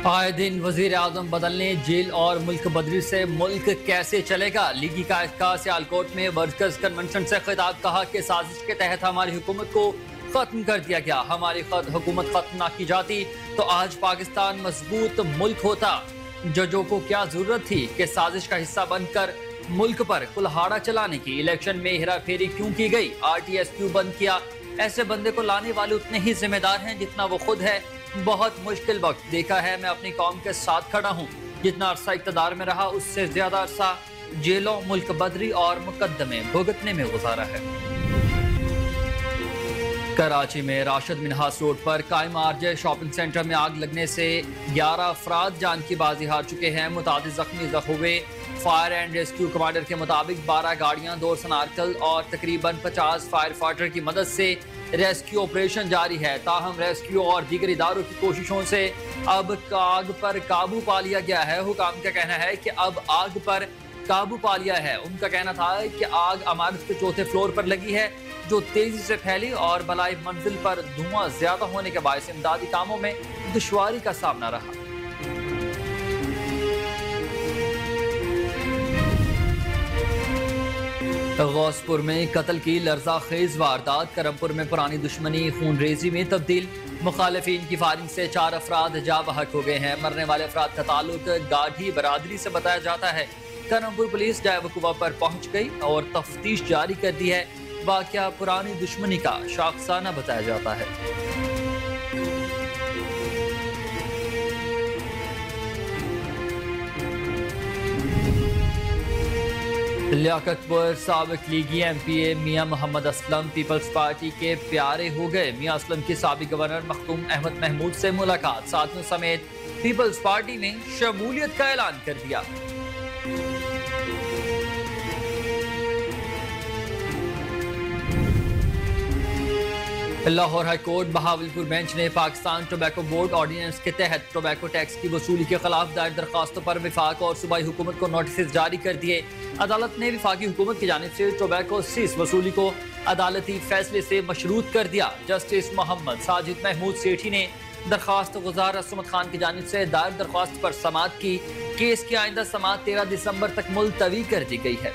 आए दिन वजीर आजम बदलने, जेल और मुल्क बदली से मुल्क कैसे चलेगा। लीगी का सियालकोट में वर्कर्स कन्वेंशन से खिताब, कहा कि साजिश के तहत हमारी हुकूमत को खत्म कर दिया गया। हमारी हुकूमत खत्म ना की जाती तो आज पाकिस्तान मजबूत मुल्क होता। जजों को क्या जरूरत थी कि साजिश का हिस्सा बनकर मुल्क पर कुल्हाड़ा चलाने की। इलेक्शन में हेरा फेरी क्यों की गई, RTS क्यों बंद किया। ऐसे बंदे को लाने वाले उतने ही जिम्मेदार हैं जितना वो खुद है। बहुत मुश्किल वक्त देखा है, मैं अपनी कौम के साथ खड़ा हूँ। जितना अरसा इक़्तिदार में रहा उससे ज्यादा अरसा जेलों, मुल्क बदरी और मुकदमे भुगतने में गुजारा है। कराची में राशिद मिन्हास रोड पर कायम आरजे शॉपिंग सेंटर में आग लगने से 11 अफराद जान की बाजी हार चुके हैं, मुतादिद जख्मी हुए। फायर एंड रेस्क्यू कमांडर के मुताबिक 12 गाड़ियां, 2 स्नार्कल और तकरीबन 50 फायर फाइटर की मदद से रेस्क्यू ऑपरेशन जारी है। ताहम रेस्क्यू और दीगर इदारों की कोशिशों से अब आग पर काबू पा लिया गया है। हुकाम का कहना है कि अब आग पर काबू पा लिया है। उनका कहना था कि आग इमारत के 4थे फ्लोर पर लगी है, जो तेजी से फैली और बलाई मंजिल पर धुआं ज्यादा होने के बायस इमदादी कामों में दुश्वारी का सामना रहा। गौसपुर में कत्ल की लर्ज़ाखेज वारदात, करमपुर में पुरानी दुश्मनी खूनरेजी में तब्दील। मुखालिफिन की फायरिंग से 4 अफराद जा बहक हो गए हैं। मरने वाले अफराद का ताल्लुक गाढ़ी बरादरी से बताया जाता है। करमपुर पुलिस जायवकुवा पर पहुंच गई और तफ्तीश जारी कर दी है। वाक़या पुरानी दुश्मनी का शाखसाना बताया जाता है। लियाकतपुर साबिक लीगी MPA मियां मोहम्मद असलम पीपल्स पार्टी के प्यारे हो गए। मियां असलम की साबिक गवर्नर मखदूम अहमद महमूद से मुलाकात, साथियों समेत पीपल्स पार्टी में शमूलियत का ऐलान कर दिया। Lahore high court Bahawalpur bench ने पाकिस्तान टोबैको बोर्ड ऑर्डिनेंस के तहत टोबैको टैक्स की वसूली के खिलाफ दायर दरखास्तों पर विफाक और सूबाई हुकूमत को नोटिस जारी कर दिए। अदालत ने वफाकी हुकूमत की जानिब से टोबैको सीज वसूली को अदालती फैसले से मशरूत कर दिया। जस्टिस मोहम्मद साजिद महमूद सेठी ने दरखास्त गुजार असमत खान की जानिब से दायर दरखास्त पर समाअत की। केस की आइंदा समाअत 13 दिसंबर तक मुलतवी कर दी गई है।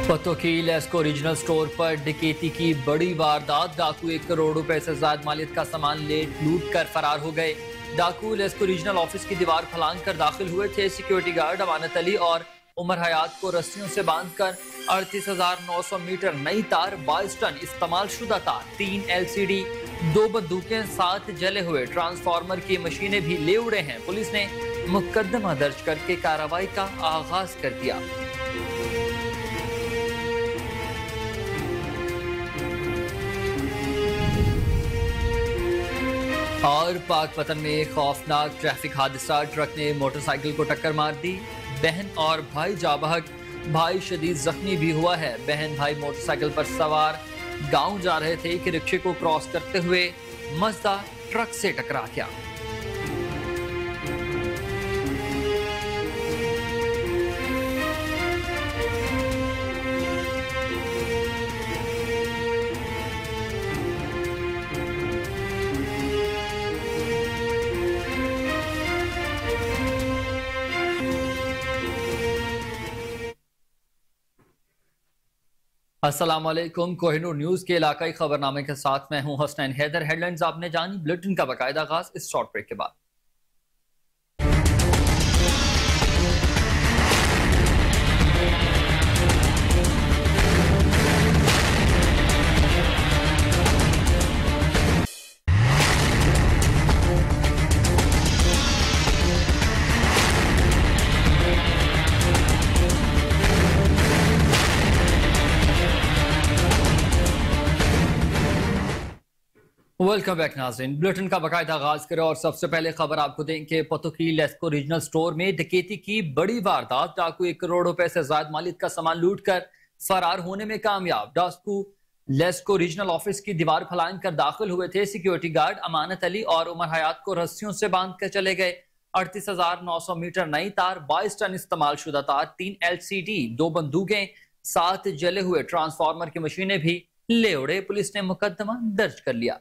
पतो की लेस्को रीजनल स्टोर पर डकैती की बड़ी वारदात, डाकू 1 करोड़ रुपए से ज्यादा मालियत का सामान लूट कर फरार हो गए। डाकू लेस्को रीजनल ऑफिस की दीवार फलांग कर दाखिल हुए थे। सिक्योरिटी गार्ड अमानत अली और उमर हयात को रस्सियों से बांधकर 38,900 मीटर नई तार, 22 टन इस्तेमाल शुदा तार, 3 LCD, 2 बंदूकें, 7 जले हुए ट्रांसफार्मर की मशीनें भी ले उड़े हैं। पुलिस ने मुकदमा दर्ज करके कार्रवाई का आगाज कर दिया। और पाकपतन में खौफनाक ट्रैफिक हादसा, ट्रक ने मोटरसाइकिल को टक्कर मार दी। बहन और भाई जा बहक, भाई शदीद जख्मी भी हुआ है। बहन भाई मोटरसाइकिल पर सवार गांव जा रहे थे कि रिक्शे को क्रॉस करते हुए मजदा ट्रक से टकरा गया। अस्सलाम वालेकुम, कोहिनूर न्यूज के इलाकाई खबरनामे के साथ मैं हूं हसनैन हैदर। हेडलाइंस आपने जानी, बुलेटिन का बाकायदा आगाज इस शॉर्ट ब्रेक के बाद। वेलकम बैक नाज़रीन, बुलेटिन का बाकायदा आगाज करें और सबसे पहले खबर आपको दें कि पतो की लेस्को रीजनल स्टोर में डकैती की बड़ी वारदात, डाकू 1 करोड़ रुपए से ज्यादा मालियत का सामान लूट कर फरार होने में कामयाब। लेस्को रीजनल ऑफिस की दीवार फलांग कर दाखिल हुए थे सिक्योरिटी गार्ड अमानत अली और उमर हयात को रस्सियों से बांध कर चले गए। 38,900 मीटर नई तार, 22 टन इस्तेमाल शुदा तार, 3 LCD, 2 बंदूकें, 7 जले हुए ट्रांसफार्मर की मशीनें भी ले उड़े। पुलिस ने मुकदमा दर्ज कर लिया।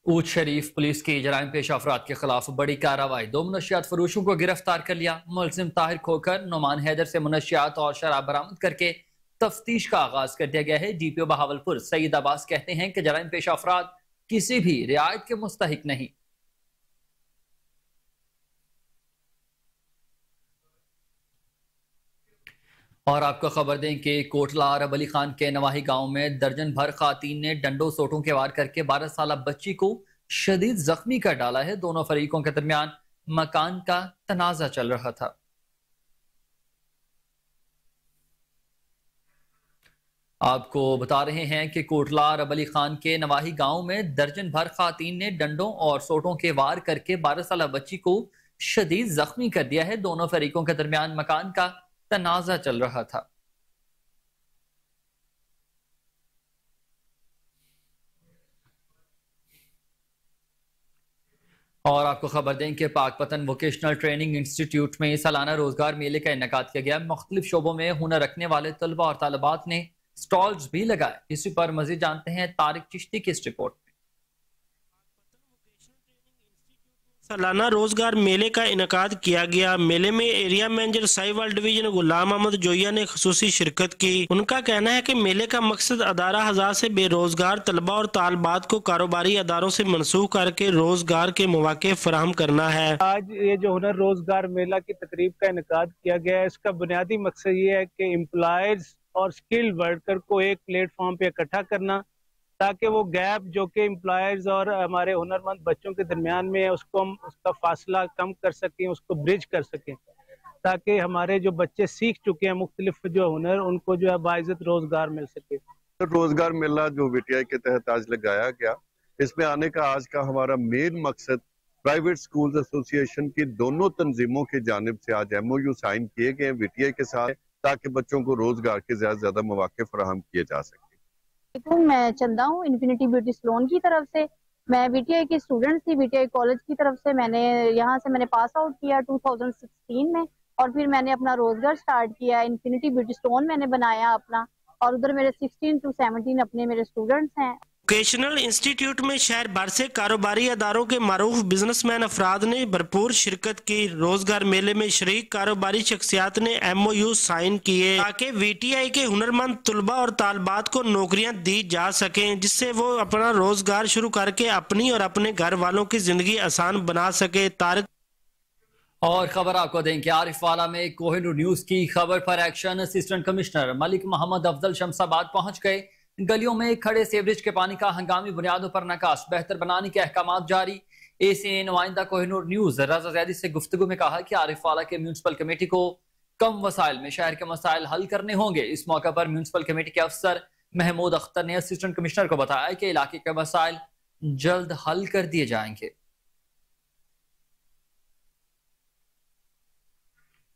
ऊट शरीफ पुलिस की जराइम पेशा अफराद के खिलाफ बड़ी कार्रवाई, 2 मनशियात फरोशों को गिरफ्तार कर लिया। मुलजिम ताहिर खोकर, नुमान हैदर से मनशियात और शराब बरामद करके तफ्तीश का आगाज कर दिया गया है। DPO बहावलपुर सईद अब्बास कहते हैं कि जराइम पेशा अफराद किसी भी रियायत के मुस्तहिक नहीं। और आपको खबर दें कि कोटला अरब अली खान के नवाही गांव में दर्जन भर खातीन ने डंडों सोटों के वार करके 12 साल बच्ची को शदीद जख्मी कर डाला है। दोनों फरीकों के दरमियान मकान का तनाजा चल रहा था। आपको बता रहे हैं कि कोटला अरब अली खान के नवाही गांव में दर्जन भर खातीन ने डंडों और सोटों के वार करके 12 साल बच्ची को शदीद जख्मी कर दिया है। दोनों फरीकों के दरमियान मकान का तनाजा चल रहा था। और आपको खबर दें कि पाकपतन वोकेशनल ट्रेनिंग इंस्टीट्यूट में सालाना रोजगार मेले का इनेकाद किया गया। मुख्तलिफ शोबों में हुनर रखने वाले तलबा और तालिबात ने स्टॉल्स भी लगाए। इसी पर मजीद जानते हैं तारिक चिश्ती की इस रिपोर्ट में। सालाना रोजगार मेले का इनेकाद किया गया। मेले में area manager Sahiwal division Ghulam Ahmad Zoya ने खुसूसी शिरकत की। उनका कहना है कि मेले का मकसद 18,000 से बेरोजगार तलबा और तालबात को कारोबारी अदारों से मनसूख करके रोजगार के मौके फराहम करना है। आज ये जो हुनर रोजगार मेला की तकरीब का इनेकाद किया गया है, इसका बुनियादी मकसद ये है कि एम्प्लॉयज और स्किल्ड वर्कर को एक प्लेटफॉर्म पे इकट्ठा करना, ताकि वो गैप जो कि एम्प्लॉयर्स और हमारे हुनरमंद बच्चों के दरमियान में है उसको हम उसका फासला कम कर सकें, उसको ब्रिज कर सकें, ताकि हमारे जो बच्चे सीख चुके हैं मुख्तलिफ जो हुनर, उनको जो है बाइज्जत रोजगार मिल सके। तो रोजगार मेला जो VTI के तहत आज लगाया गया, इसमें आने का आज का हमारा मेन मकसद प्राइवेट स्कूल्स एसोसिएशन की दोनों तंजीमों की जानिब से आज MOU साइन किए गए VTI के साथ, ताकि बच्चों को रोजगार के ज्यादा मौके फराहम किए जा सके। मैं चंदा हूँ इन्फिनिटी ब्यूटी सैलून की तरफ से। मैं VTI की स्टूडेंट थी, VTI कॉलेज की तरफ से। मैंने पास आउट किया 2016 में, और फिर मैंने अपना रोजगार स्टार्ट किया। इन्फिनिटी ब्यूटी सैलून मैंने बनाया अपना, और उधर मेरे 16 to 17 अपने मेरे स्टूडेंट्स हैं। वोकेशनल इंस्टीट्यूट में शहर भर से कारोबारी अदारों के मारूफ बिजनेसमैन अफराद ने भरपूर शिरकत की। रोजगार मेले में शरीक कारोबारी शख्सियात ने MOU साइन किए, ताकि VTI के हुनरमंद तलबा और तालबात को नौकरियां दी जा सकें, जिससे वो अपना रोजगार शुरू करके अपनी और अपने घर वालों की जिंदगी आसान बना सके। तारिक और खबर आपको दें कि आरिफवाला में कोहिनूर न्यूज की खबर पर action. Assistant commissioner Malik Mohammad Afzal Shamsabad पहुंच गए। गलियों में खड़े सीवरेज के पानी का हंगामी बुनियादों पर नकाश, बेहतर बनाने के अहकामात जारी। ACA नुमाइंदा कोहिनूर न्यूज रजा जैदी से गुफ्तगू में कहा कि आरिफवाला के म्यूनसिपल कमेटी को कम वसाइल में शहर के मसाइल हल करने होंगे। इस मौके पर म्यूनसिपल कमेटी के अफसर महमूद अख्तर ने असिस्टेंट कमिश्नर को बताया कि इलाके के मसाइल जल्द हल कर दिए जाएंगे।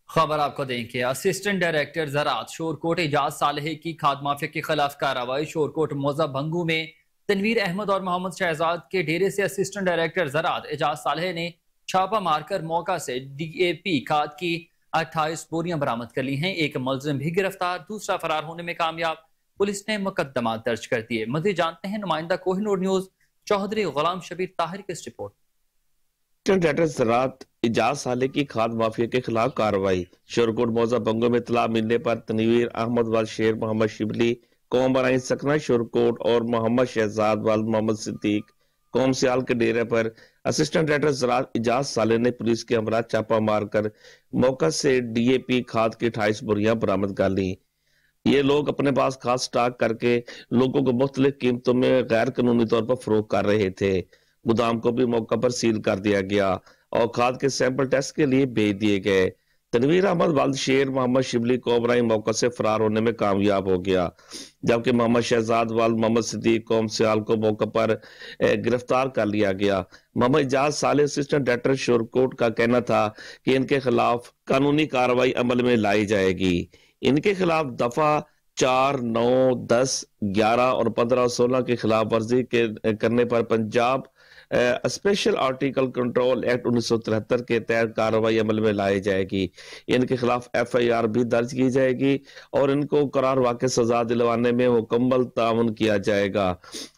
खबर आपको दें कि असिस्टेंट डायरेक्टर ज़राअत शोरकोट एजाज सालेह की खाद माफिया के खिलाफ कार्रवाई। शोरकोट मौजा भंगू में तनवीर अहमद और मोहम्मद शहजाद के डेरे से असिस्टेंट डायरेक्टर ज़राअत एजाज सालेह ने छापा मारकर मौका से DAP खाद की 28 बोरियां बरामद कर ली हैं। एक मुलजिम भी गिरफ्तार, दूसरा फरार होने में कामयाब। पुलिस ने मुकदमा दर्ज कर दिए। मज़ीद जानते हैं नुमाइंदा कोहिनूर न्यूज चौधरी गुलाम शबीर ताहिर की इस रिपोर्ट। डायरेक्टर ज़राअत एजाज सालेह की खाद माफिया के खिलाफ कार्रवाई। शोरकोट मौजा बंगो में इतला मिलने पर तनवीर अहमद वाल शेर मोहम्मद शिबली कौम बराइन सकना शोरकोट और मोहम्मद शहजाद वाल मोहम्मद सिद्दीक कौम सियाल के डेरे पर असिस्टेंट डायरेक्टर ज़राअत एजाज सालेह ने पुलिस के हमरा छापा मारकर मौका से DAP खाद की 28 बोरियां बरामद कर ली। ये लोग अपने पास खाद स्टॉक करके लोगों को मुख्तलिफ कीमतों में गैर कानूनी तौर पर फरोख्त कर रहे थे। गोदाम को भी मौका पर सील कर दिया गया और खाद के सैंपल टेस्ट के लिए भेज दिए गए। तनवीर अहमद वालिद शेर मोहम्मद शिबली को बराई मौका से फरार होने में कामयाब हो गया, जबकि मोहम्मद शहजाद वालिद मोहम्मद सिद्दीक कौम सियाल को मौके पर गिरफ्तार कर लिया गया। मोहम्मद इजाज साले असिस्टेंट डायरेक्टर शोरकोट का कहना था कि इनके खिलाफ कानूनी कार्रवाई अमल में लाई जाएगी। इनके खिलाफ दफा 4, 9, 10, 11 और 15 और 16 की खिलाफ वर्जी करने पर Punjab special article control act 1973 के तहत कार्रवाई अमल में लाई जाएगी। इनके खिलाफ FIR भी दर्ज की जाएगी और इनको करार वाक़ई सजा दिलवाने में मुकम्मल ताउन किया जाएगा।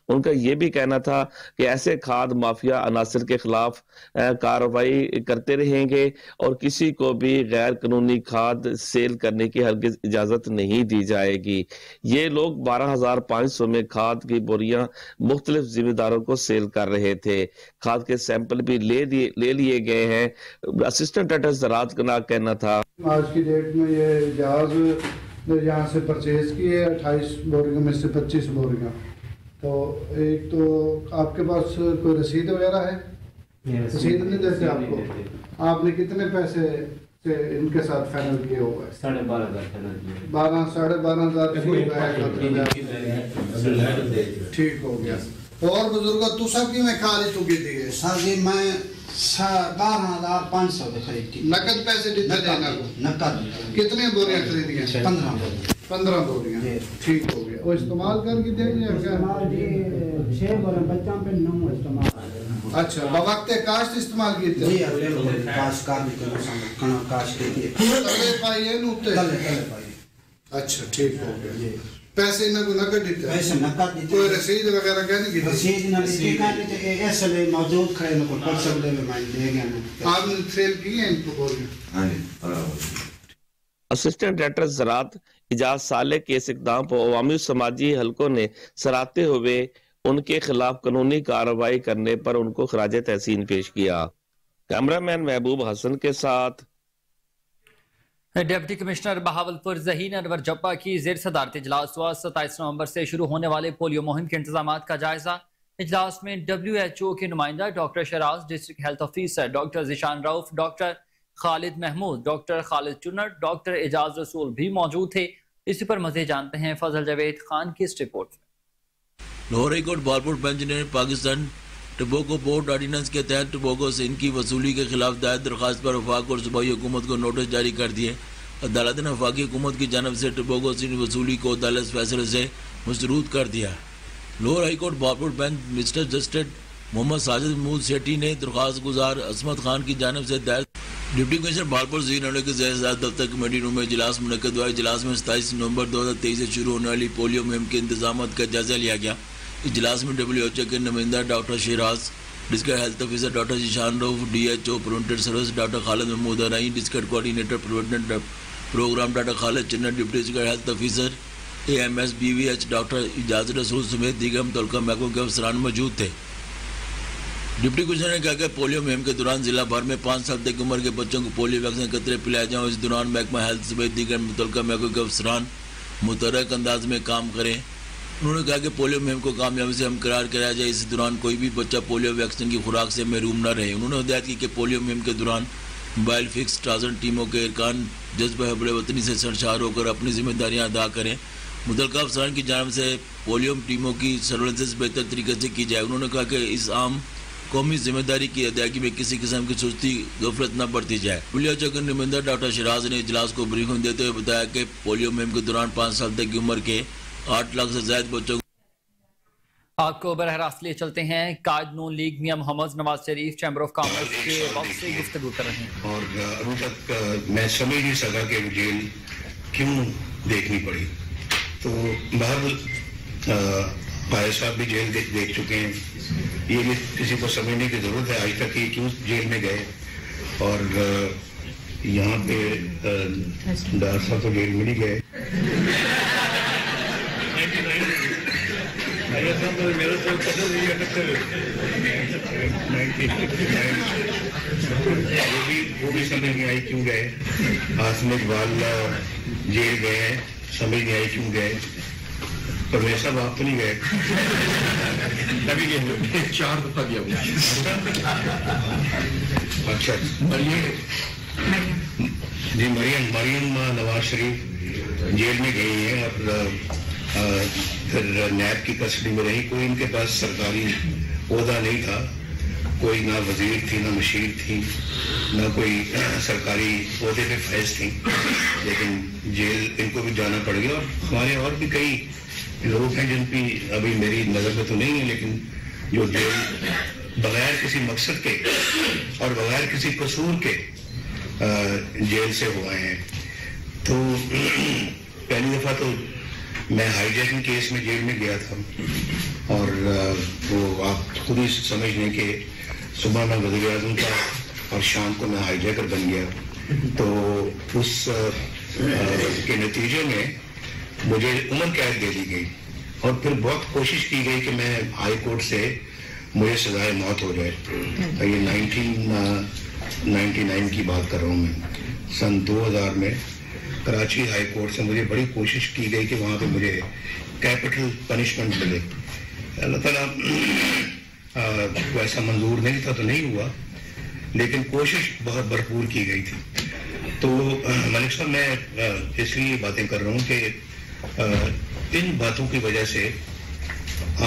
उनका ये भी कहना था कि ऐसे खाद माफिया अनासर के खिलाफ कार्रवाई करते रहेंगे और किसी को भी गैर कानूनी खाद सेल करने की हरगिज इजाजत नहीं दी जाएगी। ये लोग 12,500 में खाद की बोरियां मुख्तलिफ जिम्मेदारों को सेल कर रहे थे। खाद के सैंपल भी ले लिए गए हैं। असिस्टेंट डायरेक्टर ज़राअत का कहना था, आज की डेट में ये जहाज यहाँ से परचेज किए 28 बोरियों में से 25 बोरियां। तो एक तो आपके पास कोई रसीद वगैरह है? रसीद नहीं देते आपको? आपने कितने पैसे से इनके साथ फाइनल किए हुआ है? 12,500 ठीक हो गया। और बुजुर्गो तुसा की में खाली तू की दी है? सर जी मैं 12,500 खरीदी। नकद पैसे कितने देना? नकद। कितने बोरियां खरीदी हैं? 15 बोरियां। ठीक हो गया। वो इस्तेमाल करके देंगे या क्या? 6 बोरियां बच्चों पे 9 इस्तेमाल। अच्छा, बवक्ते काश्त इस्तेमाल की थी? जी काश्त का भी काश्त की तले पाई है नूते? तले पाई। अच्छा ठीक हो गया। पैसे इन्हें को नकद देते? पैसे नकद देते। कोई रसीद वगैरह कहने की? रसीद ना देते कहते ऐसे ले मौजूद खड़े न को पर सब ले मैं दे गया। आपने सेल की है इनको बोलिए? हां जी बराबर। असिस्टेंट डायरेक्टर ज़राअत इजाज साले के इस इक़दाम पर अवामी समाजी हलकों ने सराहते हुए उनके खिलाफ कानूनी कार्रवाई करने पर उनको खराज तहसीन पेश किया। कैमरामैन महबूब हसन के साथ डिप्टी कमिश्नर बहावलपुर ज़हीन अनवर जप्पा की ज़ेर सदारत इजलास हुआ। 27 नवंबर से शुरू होने वाले पोलियो मुहिम के इंतजामात का जायजा। इजलास में WHO के नुमाइंदा doctor Sharaz, district health officer doctor Zeeshan Rauf, doctor Khalid Mahmood, doctor Khalid Chunnar, doctor Ejaz Rasool भी मौजूद थे। इसी पर मज़ीद जानते हैं फजल जावेद खान की इस रिपोर्ट में। लाहौर हाई कोर्ट बारपुर बेंच ने पाकिस्तान टोबैको पोर्ट ऑर्डिनेंस के तहत टोबैको से इनकी वसूली के खिलाफ दायर दरखास्त पर वफाक और सूबाई हुकूमत को नोटिस जारी कर दिए। अदालत ने वफाकी हुकूमत की जानब से टोबैको से वसूली को अदालत फैसले से मुस्तरद कर दिया। लाहौर हाई कोर्ट बारपुर bench mister justice Mohammad Sajid Mahmood Sethi ने दरखास्त गुजार असमत खान की जानब से दायर डिप्टी कमिश्नर बारपुर ज़हीन के ज़ेर दफ्तर कमेटी रूम में इजलास मुनक़्क़द हुआ। इजलास में 27 नवंबर 2023 से शुरू होने वाली पोलियो मुहिम के इंतजाम का जायजा लिया गया। इजलास में WHO के नुमाइंदा doctor Sharaz, district health officer doctor Zeeshan Rauf, DHO preventive service doctor Khalid Mahmood Arai, district coordinator preventive programme doctor Khalid Channar, deputy district health officer AMS BVH doctor Ejaz Rasool समेत दीगर मुतल्लिका महकमों के अफसरान मौजूद थे। डिप्टी कमिश्नर ने कहा कि पोलियो मुहिम के दौरान जिला भर में 5 साल तक की उम्र के बच्चों को पोलियो वैक्सीन कतरे पिलाए जाएं। इस दौरान महकमा हेल्थ समेत दीगर मुतल्लिका महकमों के अफसरान मुतहर्रिक अंदाज में काम करें। उन्होंने कहा कि पोलियो मुहिम को कामयाबी से हमकरार कराया जाए। इस दौरान कोई भी बच्चा पोलियो वैक्सीन की खुराक से महरूम न रहे। उन्होंने हिदायत की कि पोलियो मुहिम के दौरान मोबाइल फिक्स टाजन टीमों के अरकान जज्बा हब्बे वतनी से सरशार होकर अपनी जिम्मेदारियां अदा करें। मुतल्लिका अफसरान की जानब से पोलियो टीमों की सर्वेलेंस बेहतर तरीके से की जाए। उन्होंने कहा कि इस आम कौमी जिम्मेदारी की अदायगी में किसी किस्म की सुस्ती गफलत न बरती जाए। WHO के नुमाइंदा डॉक्टर शराज ने इजलास को ब्रीफिंग देते हुए बताया कि पोलियो मुहिम के दौरान 5 साल तक की उम्र के 8 लाख से ज्यादा बच्चों आपको बरह रास्त लिए चलते हैं। कायद नून league Mian Mohammad Nawaz Sharif chamber of commerce के वक्त से गुफ्तगू कर रहे हैं। और अभी तक मैं समझ नहीं सका कि जेल क्यों देखनी पड़ी। तो बहरहाल भाई साहब भी जेल देख चुके हैं। ये भी किसी को समझने की जरूरत है आज तक कि क्यों जेल में गए। और यहाँ पे डॉक्टर साहब तो जेल में नहीं गए। वो भी समझ नहीं आई क्यों गए। आसम इकबाल जेल गए हैं, समझ नहीं आई क्यों गए। पर वैसा साहब आप तो नहीं गए। तभी गए 4 दफा गया हूँ। अच्छा और ये जी मरियम नवाज शरीफ जेल में गई हैं और फिर नैब की कस्टडी में रही। कोई इनके पास सरकारी ओहदा नहीं था, कोई ना वजीर थी, ना मशीर थी, ना कोई सरकारी ओहदे पे फैज थी, लेकिन जेल इनको भी जाना पड़ गया। और हमारे और भी कई लोग हैं जिनकी अभी मेरी नज़र में तो नहीं है, लेकिन जो जेल बगैर किसी मकसद के और बगैर किसी कसूर के जेल से हुए हैं। तो पहली दफ़ा तो मैं हाईजैकिंग केस में जेल में गया था और वो आप खुद ही समझ लें कि सुबह मैं वज़ीर आज़म था और शाम को मैं हाईजैकर बन गया। तो उस के नतीजे में मुझे उम्र कैद दे दी गई और फिर बहुत कोशिश की गई कि मैं हाई कोर्ट से मुझे सजाए मौत हो जाए। ये 1999 की बात कर रहा हूँ मैं। सन 2000 में कराची हाई कोर्ट से मुझे बड़ी कोशिश की गई कि वहाँ पे मुझे कैपिटल पनिशमेंट मिले। अल्लाह ताला को ऐसा मंजूर नहीं था तो नहीं हुआ, लेकिन कोशिश बहुत भरपूर की गई थी। तो मलिक साहब मैं इसलिए बातें कर रहा हूँ कि इन बातों की वजह से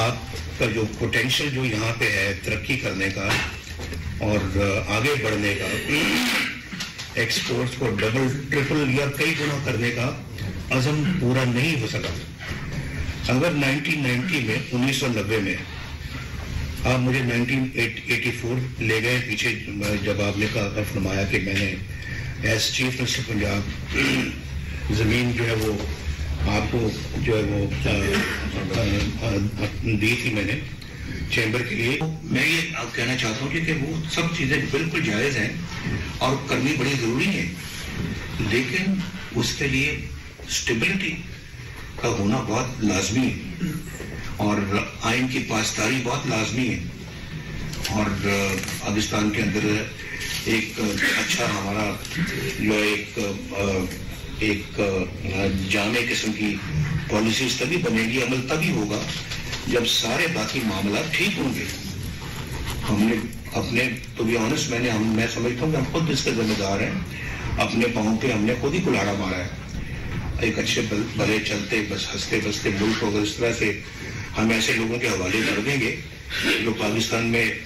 आपका जो पोटेंशियल जो यहाँ पे है तरक्की करने का और आगे बढ़ने का, एक्सपोर्ट्स को डबल ट्रिपल या कई गुना करने का अज़म पूरा नहीं हो सका। अगर 1990 में 1990 में आप मुझे 1984 ले गए पीछे, जब आपने कहा फरमाया कि मैंने एज चीफ मिनिस्टर पंजाब ज़मीन जो है वो आपको जो है वो दी थी मैंने चैम्बर के लिए। मैं ये कहना चाहता हूँ कि वो सब चीज़ें बिल्कुल जायज़ हैं और करनी बड़ी ज़रूरी है, लेकिन उसके लिए स्टेबिलिटी का होना बहुत लाजमी है और आइन की पासदारी बहुत लाजमी है। और पाकिस्तान के अंदर एक अच्छा हमारा जो एक जामे किस्म की पॉलिसीज तभी बनेगी, अमल तभी होगा जब सारे बाकी मामला ठीक होंगे। हमने अपने तो भी ऑनेस्ट मैं समझता हूँ कि हम खुद इसके जिम्मेदार हैं। अपने पाँव पे हमने खुद ही कुल्हाड़ा मारा है। एक अच्छे भले चलते बस हंसते बसते मुल्क अगर इस तरह से हम ऐसे लोगों के हवाले कर देंगे जो पाकिस्तान में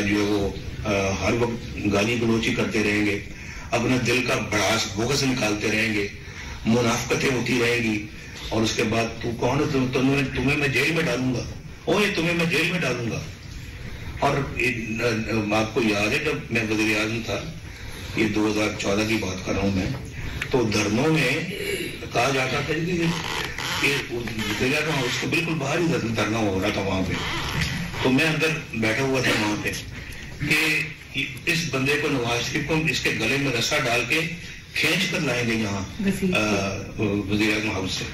जो वो हर वक्त गाली गलोची करते रहेंगे, अपना दिल का बड़ास बोगस निकालते रहेंगे, मुनाफकतें होती रहेंगी और उसके बाद तू कौन है, तुम्हें मैं जेल में डालूंगा, ओए तुम्हें मैं जेल में डालूंगा। और आपको याद है जब मैं वज़ीर आज़म था, ये 2014 की बात कर रहा हूँ मैं, तो धरनों में कहा जाता था कि उसको बिल्कुल बाहर ही धरना हो रहा था वहां पे। तो मैं अंदर बैठा हुआ था वहां पे कि इस बंदे को नवाज शरीफ को इसके गले में रस्सा डाल के खींच कर लाएंगे यहाँ वज़ीर आज़म हाउस से।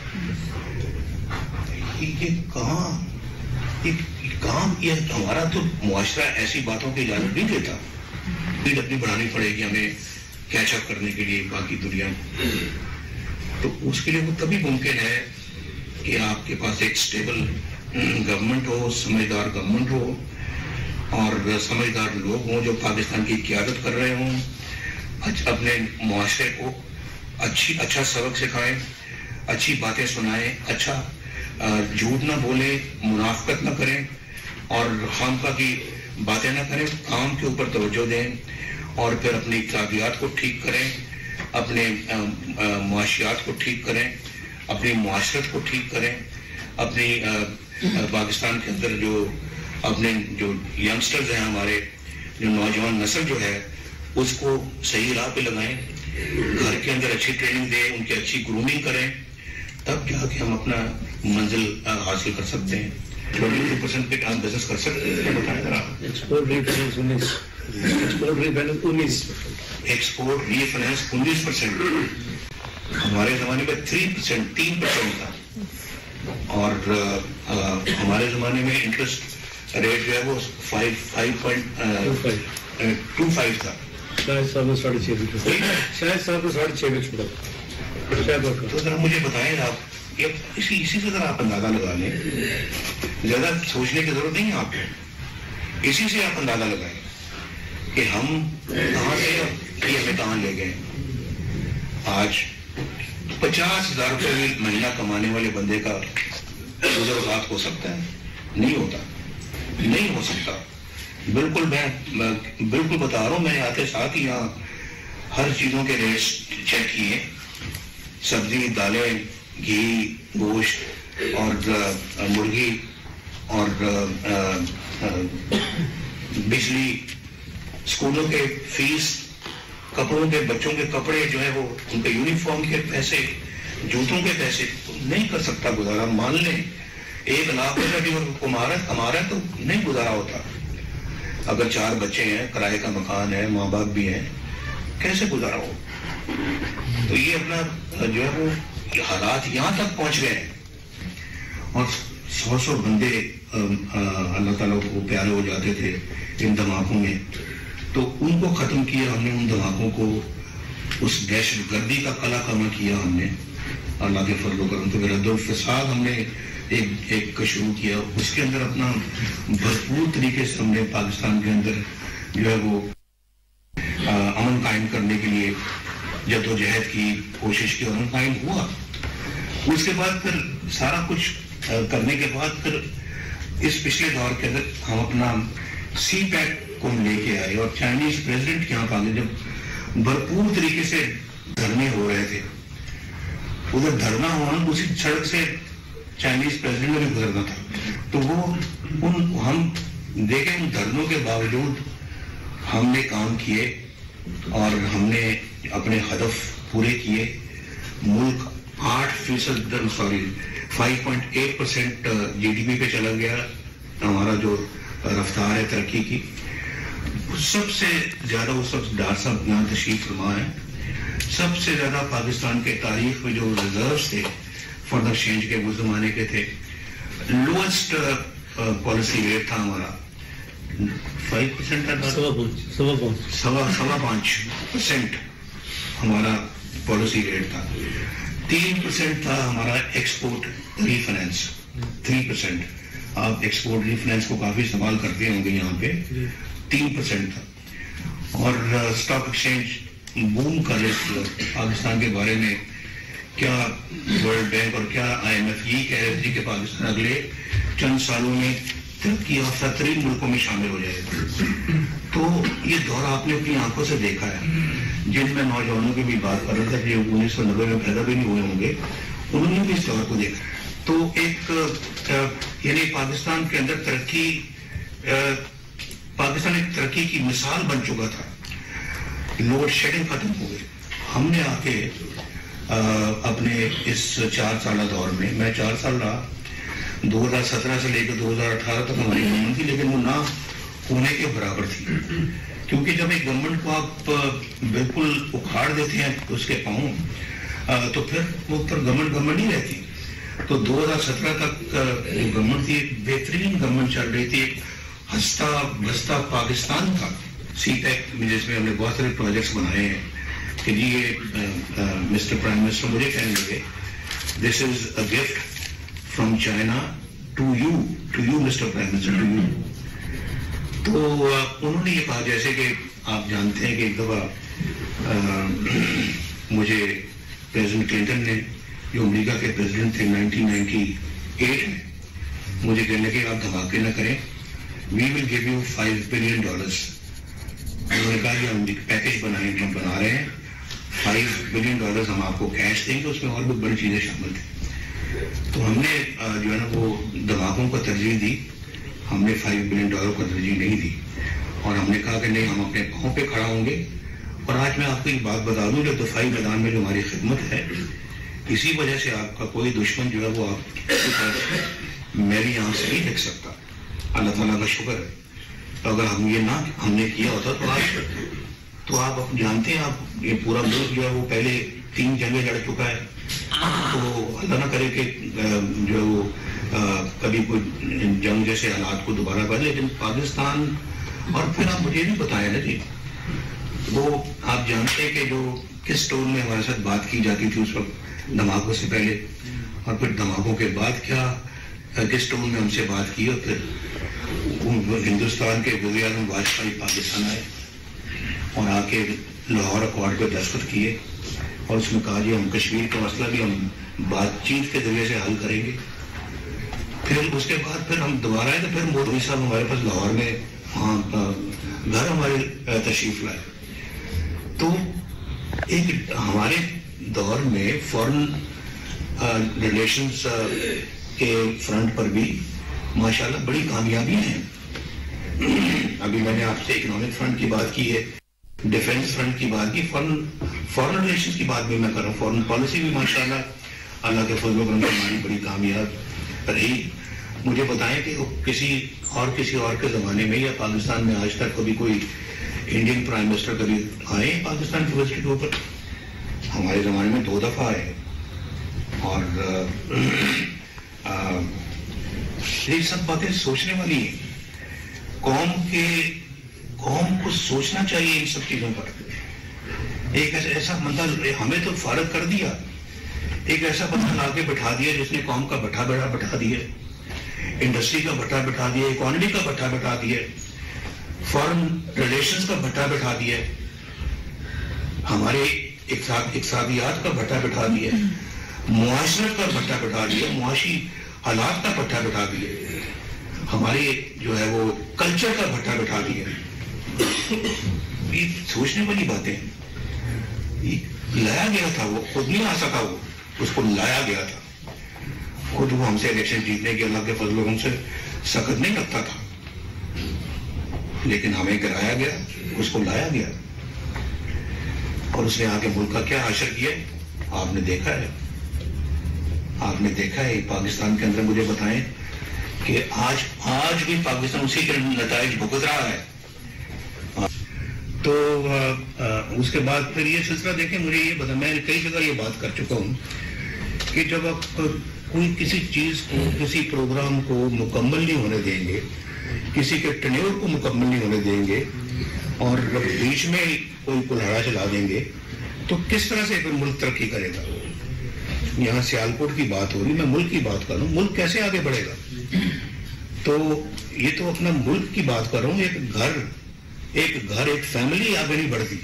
ये हमारा तो मुआशरा ऐसी बातों की इजाजत नहीं देता। नीड अपनी बढ़ानी पड़ेगी हमें कैचअप करने के लिए बाकी दुनिया। तो उसके लिए वो तभी मुमकिन है कि आपके पास एक स्टेबल गवर्नमेंट हो, समझदार गवर्नमेंट हो और समझदार लोग हों जो पाकिस्तान की क़यादत कर रहे हों, अपने मुआशरे को अच्छा सबक सिखाएं, अच्छी बातें सुनाएं, अच्छा झूठ ना बोले, मुनाफकत ना करें और खामखा की बातें ना करें, काम के ऊपर तवज्जो दें और फिर अपनी इख्तिलाफियात को ठीक करें, अपने मुआशियात को ठीक करें, अपनी मुआशरत को ठीक करें, अपनी पाकिस्तान के अंदर जो अपने जो यंगस्टर्स हैं, हमारे जो नौजवान नस्ल जो है उसको सही राह पे लगाएं, घर के अंदर अच्छी ट्रेनिंग दें, उनकी अच्छी ग्रूमिंग करें, तब जाके हम अपना मंजिल हासिल कर सकते हैं। 22% पे हम बिजनेस कर सकते हैं। बताएं जरा। Export refinance 19%। हमारे जमाने में 3% था और हमारे जमाने में इंटरेस्ट रेट जो है वो 5.25 था। शायद 6.5 तो जरा मुझे बताएं आप, इसी से जरा आप अंदाजा लगा लें, ज्यादा सोचने की जरूरत नहीं है आपको, इसी से आप अंदाजा लगाएं कि हम कहाँ से ये हमें कहाँ ले गए। آج 50,000 روپے بھی مہینہ کمانے والے بندے کا گزر وقت ہو سکتا ہے؟ نہیں ہوتا، نہیں ہو سکتا. بالکل میں بالکل بتا رہا ہوں، میں نے آتے ساتھ ہی یہاں ہر چیزوں کے ریٹس چیک کیے، سبزی، دالیں، گھی، گوشت اور مرغی اور بجلی، اسکولوں کے فیس، کپڑوں کے، بچوں کے کپڑے جو ہے وہ ان کے یونیفارم کے پیسے، جوتوں کے پیسے، نہیں کر سکتا گزارا. مان لیں 1 لاکھ روپے بھی ہمارا تو نہیں گزارا ہوتا. اگر 4 بچے ہیں، کرائے کا مکان ہے، ماں باپ بھی ہیں، کیسے گزارا ہو؟ تو یہ اپنا جو ہے وہ حالات یہاں تک پہنچ گئے ہیں. اور 100 بندے اللہ تعالیٰ کو پیارے ہو جاتے تھے ان دھماکوں میں، تو ان کو ختم کیا ہم نے. ان دھماکوں کو، اس دہشت گردی کا قلعہ کما کیا ہم نے اللہ کے فضل و کرم. تو رد الفساد ہم نے ایک شروع کیا، اس کے اندر اپنا بھرپور طریقے سے ہم نے پاکستان کے اندر جو ہے وہ امن قائم کرنے کے لیے جدوجہد کی، کوشش کی، امن قائم ہوا. اس کے بعد پھر سارا کچھ کرنے کے بعد پھر اس پچھلے دور کے اندر ہم اپنا سی پیک کو لے کے آئے. اور چائنیز پریزیڈنٹ یہاں پہ جب بھرپور طریقے سے دھرنے ہو رہے تھے، ادھر دھرنا ہوا، اسی سڑک سے چائنیز پریزیڈنٹ نے گزرنا تھا. تو وہ ہم دیکھیں ان دھرنوں کے باوجود ہم نے کام کیے اور ہم نے اپنے ہدف پورے کیے. ملک 5.8% GDP پہ چلا گیا. ہمارا جو رفتار ہے ترقی کی، سب سے زیادہ وہ سب ڈاکٹر صاحب یہاں تشریف فرما ہے، سب سے زیادہ پاکستان کے تاریخ میں جو ریزروز تھے فارن ایکسچینج کے اس زمانے کے تھے، لوئسٹ پالیسی ریٹ تھا ہمارا 5% تھا، 5.25% ہمارا پالیسی ریٹ تھا. 3% تھا ہمارا ایکسپورٹ ری فائنینس. 3% آپ ایکسپورٹ ری فائنینس کو کافی استعمال کرتے ہوں گے یہاں پہ. 3% تھا. اور اسٹاک ایکسچینج بوم کا ریٹ پاکستان کے بارے میں کیا ورلڈ بینک اور کیا IMF یہ کہہ رہے تھے کہ پاکستان اگلے چند سالوں میں ترقی یافتہ ترین ملکوں میں شامل ہو جائے گا. تو یہ دور آپ نے اپنی آنکھوں سے دیکھا ہے. جن میں نوجوانوں کی بھی بات کر رہا تھا جو 1990 میں پیدا بھی نہیں ہوئے ہوں گے، انہوں نے بھی اس دور کو دیکھا. تو ایک یعنی پاکستان کے اندر پاکستان ایک ترقی کی مثال بن چکا تھا. لوڈ شیڈنگ ختم ہو گئی. ہم نے آ کے اپنے اس 4 سالہ دور میں، میں 4 سال رہا، 2017 سے لے کر 2018 تک ہماری گورنمنٹ تھی، لیکن وہ نہ ہونے کے برابر تھی. کیونکہ جب ایک گورنمنٹ کو آپ بالکل اکھاڑ دیتے ہیں اس کے پاؤں، تو پھر وہ پر گورنمنٹ نہیں رہتی. تو 2017 تک گورنمنٹ تھی، بہترین گورنمنٹ چل رہی تھی، ہنستا بستا پاکستان تھا. سی پیک جس میں ہم نے بہت سارے پروجیکٹس بنائے ہیں کہ جی یہ مسٹر پرائم منسٹر مجھے کہنے لگے this is a gift from China to you mister prime minister, to you. تو انہوں نے یہ کہا، جیسے کہ آپ جانتے ہیں کہ ایک دفعہ مجھے پریزیڈنٹ کلنٹن نے، جو امریکہ کے پریزیڈنٹ تھے 1998 میں، مجھے کہنے لگے آپ دھماکے نہ کریں، وی ول گیو یو $5 بلین. انہوں نے کہا کہ ہم پیکج بنا رہے ہیں، $5 بلین ہم آپ کو کیش دیں گے، اس میں اور بھی بڑی چیزیں شامل تھیں. تو ہم نے جو ہے نا وہ دھماکوں کو ترجیح دی، ہم نے $5 بلین کو ترجیح نہیں دی. اور ہم نے کہا کہ نہیں، ہم اپنے پاؤں پہ کھڑا ہوں گے. اور آج میں آپ کو ایک بات بتا دوں، جو دفاعی میدان میں جو ہماری خدمت ہے، اسی وجہ سے آپ کا کوئی دشمن جو ہے وہ آپ میں بھی یہاں سے نہیں دیکھ سکتا. اللہ تعالیٰ کا شکر ہے. اگر ہم نے کیا ہوتا تو آپ جانتے ہیں، آپ یہ پورا ملک جو ہے وہ پہلے 3 جنگیں لڑ چکا ہے. تو اللہ نہ کرے کہ جو ہے وہ کبھی کوئی جنگ جیسے حالات کو دوبارہ کرے. لیکن پاکستان، اور پھر آپ مجھے نہیں بتائیں نا جی، وہ آپ جانتے ہیں کہ جو کس ٹون میں ہمارے ساتھ بات کی جاتی تھی اس وقت دھماکوں سے پہلے، اور پھر دھماکوں کے بعد کیا کس ٹون میں ہم سے بات کی. اور پھر ہندوستان کے وزیر اعظم واجپئی پاکستان آئے اور آ کے لاہور اکارڈ پہ دستخط کیے اور اس میں کہا جی ہم کشمیر کا مسئلہ بھی ہم بات چیت کے ذریعے سے حل کریں گے. پھر اس کے بعد پھر ہم دوبارہ آئے تو پھر مودی صاحب ہمارے پاس لاہور میں گھر ہمارے تشریف لائے. تو ایک ہمارے دور میں فورن ریلیشنز کے فرنٹ پر بھی ماشاءاللہ بڑی کامیابیاں ہیں. ابھی میں نے آپ سے اکنامک فرنٹ کی بات کی ہے, ڈیفنس فرنٹ کی بات کی, فورن ریلیشنز کی بات بھی میں کر رہا ہوں. فورن پالیسی بھی ماشاءاللہ اللہ کے فضل و کرم سے ہماری بڑی کامیاب رہی. مجھے بتائیں کہ کسی اور کے زمانے میں یا پاکستان میں آج تک کبھی کوئی انڈین پرائم منسٹر کبھی آئے پاکستان کی وزٹ کے اوپر؟ ہمارے زمانے میں 2 دفعہ آئے. اور یہ سب باتیں سوچنے والی ہیں. قوم کو سوچنا چاہیے ان سب چیزوں پر. ایک ایسا بندہ ہمیں تو فارغ کر دیا, ایک ایسا بندہ لا کے بٹھا دیا جس نے قوم کا بٹھا بٹھا دیا, انڈسٹری کا بٹھا بٹھا دیا, اکانومی کا بٹھا بٹھا دیا, فورن ریلیشنز کا بٹھا بٹھا دیا, ہمارے اقتصادیات کا بٹھا بٹھا دیا, معاشرت کا بٹھا بٹھا دیا, معاشی حالات کا بٹھا بٹھا دیا, ہمارے جو ہے وہ کلچر کا بٹھا بٹھا دیا. یہ سوچنے والی باتیں. لایا گیا تھا, وہ خود نہیں آ سکا, وہ اس کو لایا گیا تھا. خود وہ ہم سے الیکشن جیتنے کے اللہ کے فضل و کرم سے سخت نہیں لگتا تھا, لیکن ہمیں کرایا گیا, اس کو لایا گیا, اور اس نے آ کے ملک کا کیا حشر کیا آپ نے دیکھا ہے. آپ نے دیکھا ہے پاکستان کے اندر. مجھے بتائیں کہ آج بھی پاکستان اسی کے نتائج بھگت رہا ہے. تو اس کے بعد پھر یہ سلسلہ دیکھیں. مجھے یہ بتا, میں کئی جگہ یہ بات کر چکا ہوں کہ جب آپ کوئی کسی چیز کو, کسی پروگرام کو مکمل نہیں ہونے دیں گے, کسی کے ٹینیور کو مکمل نہیں ہونے دیں گے, اور بیچ میں کوئی کلہاڑا چلا دیں گے, تو کس طرح سے پھر ملک ترقی کرے گا. یہاں سیالکوٹ کی بات ہو رہی, میں ملک کی بات کر رہا ہوں. ملک کیسے آگے بڑھے گا؟ تو یہ تو اپنا ملک کی بات کر رہا ہوں. ایک فیملی آگے نہیں بڑھتی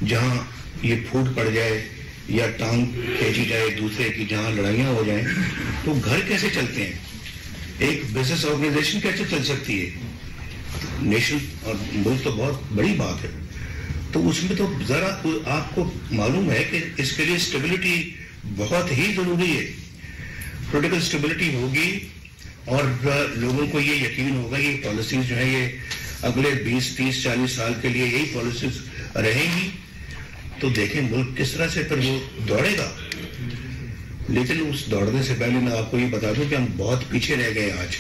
جہاں یہ پھوٹ پڑ جائے یا ٹانگ کھینچی جائے دوسرے کی, جہاں لڑائیاں ہو جائیں, تو گھر کیسے چلتے ہیں؟ ایک بزنس آرگنائزیشن کیسے چل سکتی ہے؟ نیشن اور ملک تو بہت بڑی بات ہے. تو اس میں تو ذرا آپ کو معلوم ہے کہ اس کے لیے اسٹیبلٹی بہت ہی ضروری ہے. پولیٹیکل اسٹیبلٹی ہوگی اور لوگوں کو یہ یقین ہوگا یہ پالیسیز جو ہیں یہ اگلے 20, 30, 40 سال کے لیے یہی پالیسیز رہیں گی, تو دیکھیں ملک کس طرح سے پھر وہ دوڑے گا. لیکن اس دوڑنے سے پہلے میں آپ کو یہ بتا دوں کہ ہم بہت پیچھے رہ گئے. آج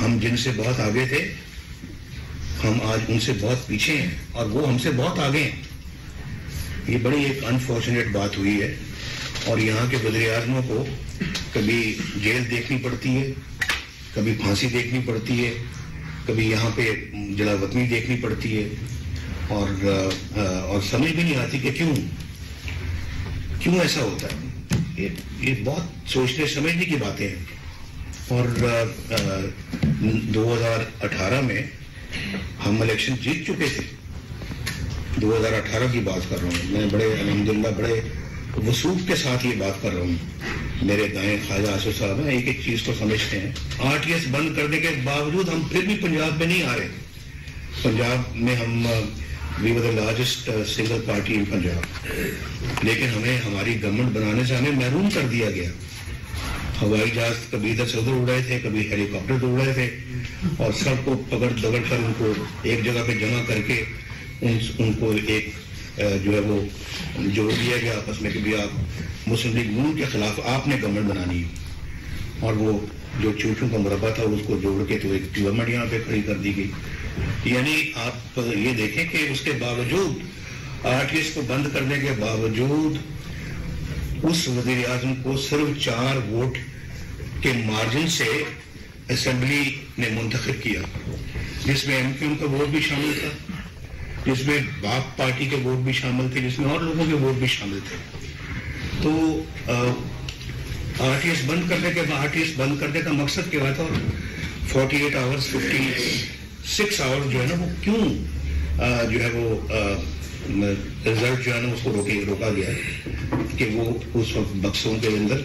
ہم جن سے بہت آگے تھے, ہم آج ان سے بہت پیچھے ہیں, اور وہ ہم سے بہت آگے ہیں. یہ بڑی ایک انفارچونیٹ بات ہوئی ہے. اور یہاں کے وزیر اعظموں کو کبھی جیل دیکھنی پڑتی ہے, کبھی پھانسی دیکھنی پڑتی ہے, کبھی یہاں پہ جلا وطنی دیکھنی پڑتی ہے, اور سمجھ بھی نہیں آتی کہ کیوں ایسا ہوتا ہے. یہ بہت سوچنے سمجھنے کی باتیں ہیں. اور 2018 میں ہم الیکشن جیت چکے تھے. 2018 کی بات کر رہا ہوں میں, بڑے الحمدللہ بڑے وثوق کے ساتھ یہ بات کر رہا ہوں. میرے دائیں خواجہ آصف صاحب ہیں, ایک چیز تو سمجھتے ہیں, RTS بند کرنے کے باوجود ہم پھر بھی پنجاب میں نہیں آ رہے. پنجاب میں ہم وی ور دا لارجسٹ سنگل پارٹی ان پنجاب, لیکن ہمیں ہماری گورنمنٹ بنانے سے ہمیں محروم کر دیا گیا. ہوائی جہاز کبھی ادھر سے ادھر اڑائے تھے, کبھی ہیلی کاپٹر اڑائے تھے, اور سب کو پکڑ دگڑ کر ان کو ایک جگہ پہ جمع کر کے ان کو ایک جو ہے وہ جوڑ دیا گیا آپس میں کہ بھی آپ مسلم لیگ نون کے خلاف آپ نے گورنمنٹ بنانی ہے. اور وہ جو چوٹوں کا مربع تھا اس کو جوڑ کے تو ایک گورنمنٹ یہاں پہ کھڑی کر دی گئی. یعنی آپ یہ دیکھیں کہ اس کے باوجود RTS کو بند کرنے کے باوجود اس وزیر اعظم کو صرف 4 ووٹ کے مارجن سے اسمبلی نے منتخب کیا, جس میں MQM کا ووٹ بھی شامل تھا, جس میں باپ پارٹی کے ووٹ بھی شامل تھے, جس میں اور لوگوں کے ووٹ بھی شامل تھے. تو RTS بند کرنے کا مقصد کیا تھا؟ 48 آورز 56 آورز جو ہے نا وہ کیوں جو ہے وہ रिजल्ट जो है ना उसको रोका गया कि वो उस वक्त बक्सों के अंदर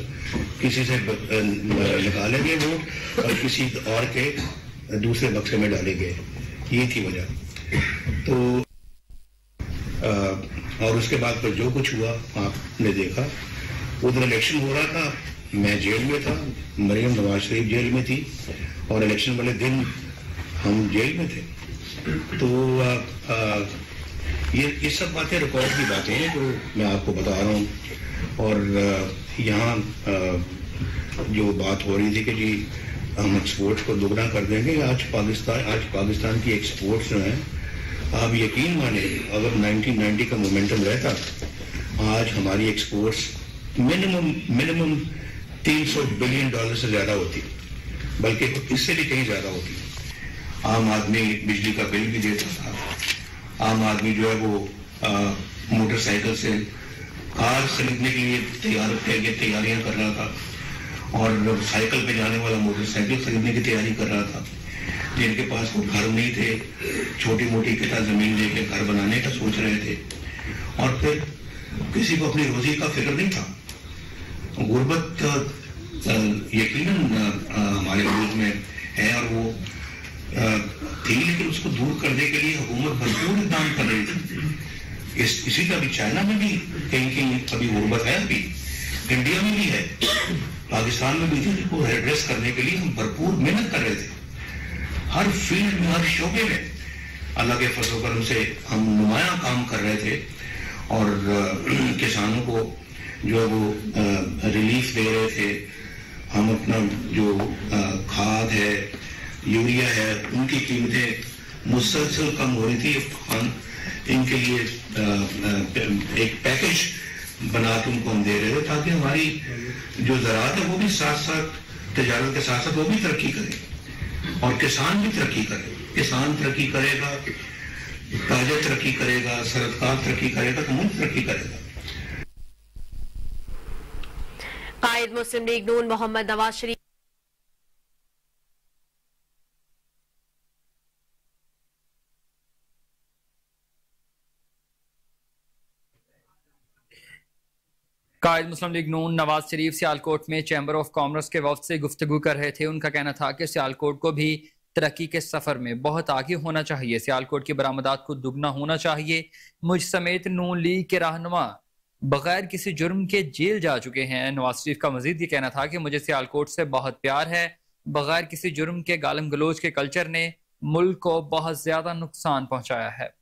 किसी से निकाले गए वोट और किसी और के दूसरे बक्से में डाले गए, ये थी वजह। तो और उसके बाद फिर जो कुछ हुआ आपने देखा, उधर इलेक्शन हो रहा था, मैं जेल में था, मरियम नवाज शरीफ जेल में थी और इलेक्शन वाले दिन हम जेल में थे। तो ये सब बातें रिकॉर्ड की बातें हैं जो मैं आपको बता रहा हूँ। और यहाँ जो बात हो रही थी कि जी हम एक्सपोर्ट को दोगुना कर देंगे, आज पाकिस्तान की एक्सपोर्ट्स जो हैं, आप यकीन माने अगर 1990 का मोमेंटम रहता, आज हमारी एक्सपोर्ट्स मिनिमम 300 बिलियन डॉलर से ज़्यादा होती, बल्कि इससे भी कहीं ज़्यादा होती। आम आदमी बिजली का बिल भी देता था, आम आदमी जो है वो मोटरसाइकिल से कार खरीदने के लिए तैयारियां कर रहा था और साइकिल पे जाने वाला मोटरसाइकिल खरीदने की तैयारी कर रहा था। जिनके पास कोई घर नहीं थे, छोटी मोटी कितना जमीन लेके घर बनाने का सोच रहे थे और फिर किसी को अपनी रोजी का फिक्र नहीं था। गुर्बत यकीनन हमारे मुल्क में है और वो थी, लेकिन उसको दूर करने के लिए हुकूमत भरपूर इक़दाम कर रही थी। इसी का भी चाइना में भी कहीं अभी गुर्बत है, अभी इंडिया में भी है, पाकिस्तान में भी थी, जिसको एड्रेस करने के लिए हम भरपूर मेहनत कर रहे थे। हर फील्ड में, हर शोबे में अल्लाह के फजल करम से हम नुमाया काम कर रहे थे और किसानों को जो है वो रिलीफ दे रहे थे। हम अपना जो खाद है, यूरिया है, उनकी कीमतें मुसलसल कम हो रही थी। हम इनके लिए एक पैकेज बना के उनको हम दे रहे थे ताकि हमारी जो ज़राअत है वो भी साथ साथ, तजारत के साथ साथ वो भी तरक्की करे और किसान भी तरक्की करे। किसान तरक्की करेगा, ताजर तरक्की करेगा, सरकार तरक्की करेगा तो मुल्क तरक्की करेगा। कायद मुस्लिम लीग नून मोहम्मद नवाज शरीफ कायद मुस्लिम लीग नून नवाज शरीफ सियालकोट में चैम्बर ऑफ कॉमर्स के वफ्द से गुफ्तगू कर रहे थे। उनका कहना था कि सियालकोट को भी तरक्की के सफर में बहुत आगे होना चाहिए, सियालकोट की बरामदात को दुगना होना चाहिए। मुझ समेत नून लीग के रहनुमा बगैर किसी जुर्म के जेल जा चुके हैं। नवाज शरीफ का मजीद ये कहना था कि मुझे सियालकोट से बहुत प्यार है। बगैर किसी जुर्म के गालम गलोच के कल्चर ने मुल्क को बहुत ज्यादा नुकसान पहुंचाया है।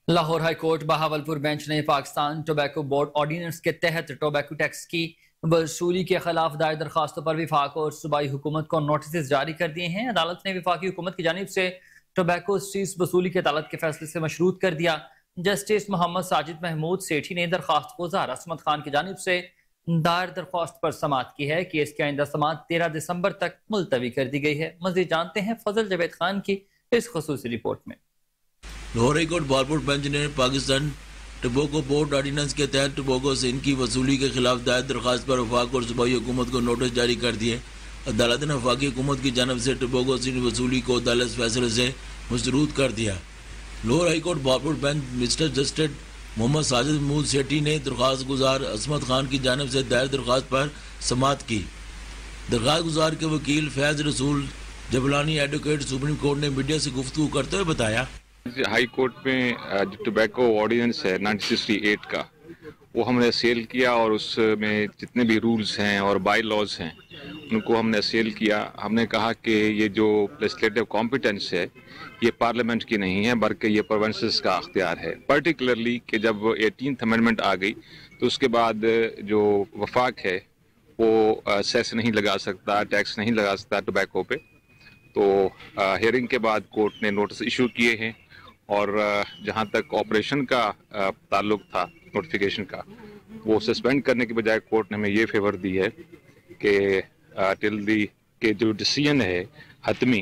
Lahore high court Bahawalpur bench ने पाकिस्तान टोबैको बोर्ड ऑर्डिनेंस के तहत टोबैको टैक्स की वसूली के खिलाफ दायर दरखास्तों पर विफाक और सूबाई हुकूमत को नोटिस जारी कर दिए हैं। अदालत ने विफाकी हुकूमत की जानिब से टोबैको फीस वसूली के अदालत के फैसले से मशरूत कर दिया। जस्टिस मोहम्मद साजिद महमूद सेठी ने दरखास्त गुजार असमत खान की जानिब से दायर दरख्वास्त पर समाअत की है कि इसकी आइंदा समाअत 13 दिसंबर तक मुलतवी कर दी गई है। मज़ीद जानते हैं फजल जावेद खान की इस खुसूसी रिपोर्ट में। Lahore high court Bahawalpur bench ने पाकिस्तान टोबैको बोर्ड ऑर्डिनेंस के तहत टोबैको से इनकी वसूली के खिलाफ दायर दरखास्त पर वफाक और सूबाई हुकूमत को नोटिस जारी कर दिए। अदालत ने वफाकी हुकूमत की जानब से टोबैको से वसूली को अदालत फैसले से मशरूत कर दिया। Lahore high court Bahawalpur bench mister justice Mohammad Sajid Mahmood Sethi ने दरखास्त गुजार असमत खान की जानब से दायर दरखास्त पर समाअत की। दरखास्त गुजार के वकील फैज़ रसूल जबलानी एडवोकेट सुप्रीम कोर्ट ने मीडिया से गुफ्तगू करते हुए बताया, हाई कोर्ट में जो टोबैको ऑर्डिनेंस है 1968 का, वो हमने सेल किया और उसमें जितने भी रूल्स हैं और बाई लॉज हैं उनको हमने सेल किया। हमने कहा कि ये जो लेजिस्लेटिव कॉम्पिटेंस है ये पार्लियामेंट की नहीं है बल्कि ये प्रोविंसेस का अख्तियार है। पर्टिकुलरली कि जब 18th अमेंडमेंट आ गई तो उसके बाद जो वफाक है वो सेस नहीं लगा सकता, टैक्स नहीं लगा सकता टोबैको पे। तो हियरिंग के बाद कोर्ट ने नोटिस इशू किए हैं और जहाँ तक ऑपरेशन का ताल्लुक था नोटिफिकेशन का, वो सस्पेंड करने के बजाय कोर्ट ने हमें ये फेवर दी है कि टिल दी के जो डिसीजन है हतमी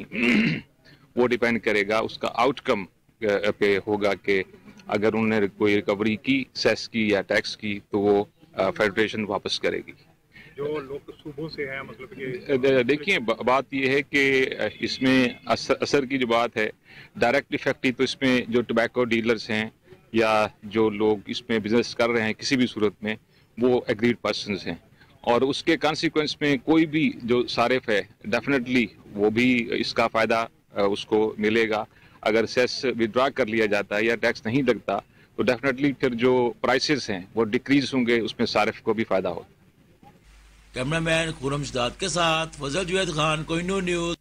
वो डिपेंड करेगा उसका आउटकम पे होगा कि अगर उन्होंने कोई रिकवरी की सेस की या टैक्स की तो वो फेडरेशन वापस करेगी। जो लोग सूबों से हैं, मतलब कि देखिए बात यह है कि इसमें असर की जो बात है, डायरेक्ट इफेक्ट तो इसमें जो टोबैको डीलर्स हैं या जो लोग इसमें बिजनेस कर रहे हैं किसी भी सूरत में, वो एग्रीड पर्सन्स हैं, और उसके कॉन्सिक्वेंस में कोई भी जो सारिफ है डेफिनेटली वो भी इसका फ़ायदा उसको मिलेगा। अगर सेस विड्रॉ कर लिया जाता है या टैक्स नहीं लगता तो डेफिनेटली फिर जो प्राइसेस हैं वो डिक्रीज होंगे, उसमें सारिफ को भी फ़ायदा होगा। कैमरामैन खुरम शदाद के साथ फजल जुवैद खान, कोहिनूर न्यूज़।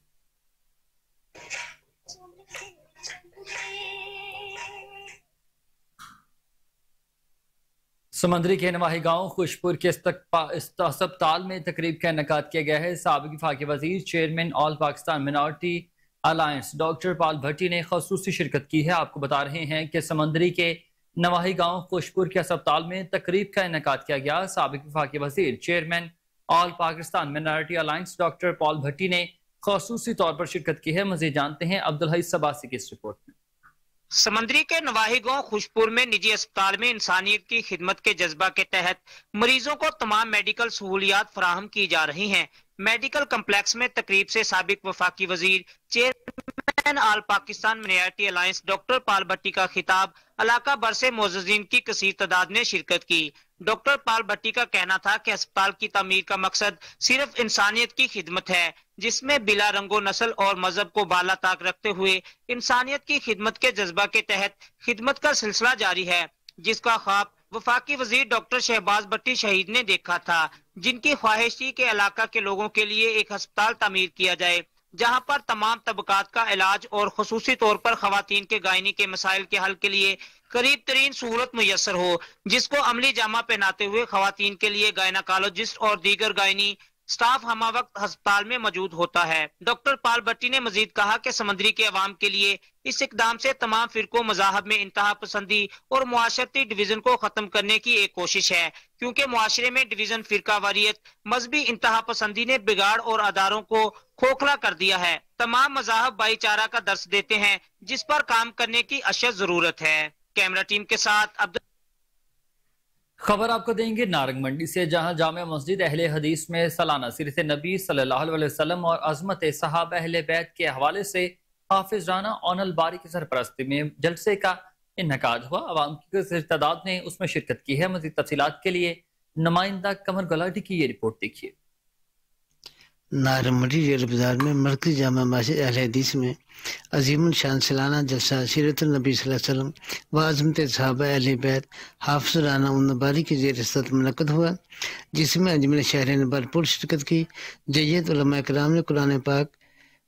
समंदरी के नवाही गांव खुशपुर के अस्पताल में तकरीब का इनेकाद किया गया है। साबिक वफाकी वजीर chairman all Pakistan minority alliance doctor Paul Bhatti ने खसूसी शिरकत की है। आपको बता रहे हैं कि समंदरी के नवाही गांव खुशपुर के अस्पताल में तकरीब का इनेकाद किया गया। साबिक वफाकी वजीर chairman all Pakistan minority alliance doctor Paul Bhatti ने खसूसी तौर पर शिरकत की है। मजीद जानते हैं अब्दुल हई सबासी की इस रिपोर्ट में। समंदरी के नवाही गांव खुशपुर में निजी अस्पताल में इंसानियत की खिदमत के जज्बा के तहत मरीजों को तमाम मेडिकल सहूलियात फराहम की जा रही हैं। मेडिकल कम्प्लेक्स में तकरीब से साबिक वफाकी वजीर chairman all Pakistan minority alliance doctor Paul Bhatti का खिताब इलाका भर से मोअज़्ज़िज़ीन की कसीर तादाद ने शिरकत की। डॉक्टर पाल भट्टी का कहना था कि अस्पताल की तमीर का मकसद सिर्फ इंसानियत की खिदमत है, जिसमें बिला रंगो नस्ल और मजहब को बाला ताक रखते हुए इंसानियत की खिदमत के जज्बा के तहत खिदमत का सिलसिला जारी है, जिसका ख्वाब वफाकी वजीर डॉक्टर शहबाज भट्टी शहीद ने देखा था, जिनकी ख्वाहिश थी कि इलाका के लोगों के लिए एक अस्पताल तामीर किया जाए जहां पर तमाम तबकात का इलाज और खुसूसी तौर पर खवातीन के गायनी के मसाइल के हल के लिए करीब तरीन सहूलत मुयसर हो, जिसको अमली जामा पहनाते हुए खवातीन के लिए गायनाकोलॉजिस्ट और दीगर गायनी स्टाफ हमा वक्त अस्पताल में मौजूद होता है। डॉक्टर पाल भट्टी ने मजीद कहा कि समंदरी के अवाम के लिए इस इकदाम से तमाम फिरकों मज़ाहब में इंतहा पसंदी और मुआशरती डिवीजन को खत्म करने की एक कोशिश है, क्योंकि मुआशरे में डिवीजन, फिरका वारियत, मजहबी इंतहा पसंदी ने बिगाड़ और अदारों को खोखला कर दिया है। तमाम मज़ाहब भाईचारा का दर्स देते हैं, जिस पर काम करने की अशद जरूरत है। कैमरा टीम के साथ खबर आपको देंगे नारंग मंडी से, जहां जामे मस्जिद अहले हदीस में सालाना सीरत नबी सल्लल्लाहु अलैहि वसल्लम और अजमत सहाबा अहले बैत के हवाले से हाफिज राना ओनल बारी की सरपरस्ती में जलसे का इनेकाद हुआ। अवाम की तादाद ने उसमें शिरकत की है। मज़ीद तफसीलात के लिए नुमाइंदा कमर गुलाटी की ये रिपोर्ट देखिए। नारंग मंडी रेल बाजार में मरकज़ी जामा मस्जिद अहले हदीस में अजीमुल शान सालाना जलसा सीरत नबी सल्लल्लाहु अलैहि वसल्लम व अज़मत सहाबा अहले बैत हाफिज राना ओनल बारी की ज़ेर सदर मुनक़्क़द हुआ, जिसमें अजमेर शहर ने भरपूर शिरकत की। जय्यद उलमा इकराम ने कुरान पाक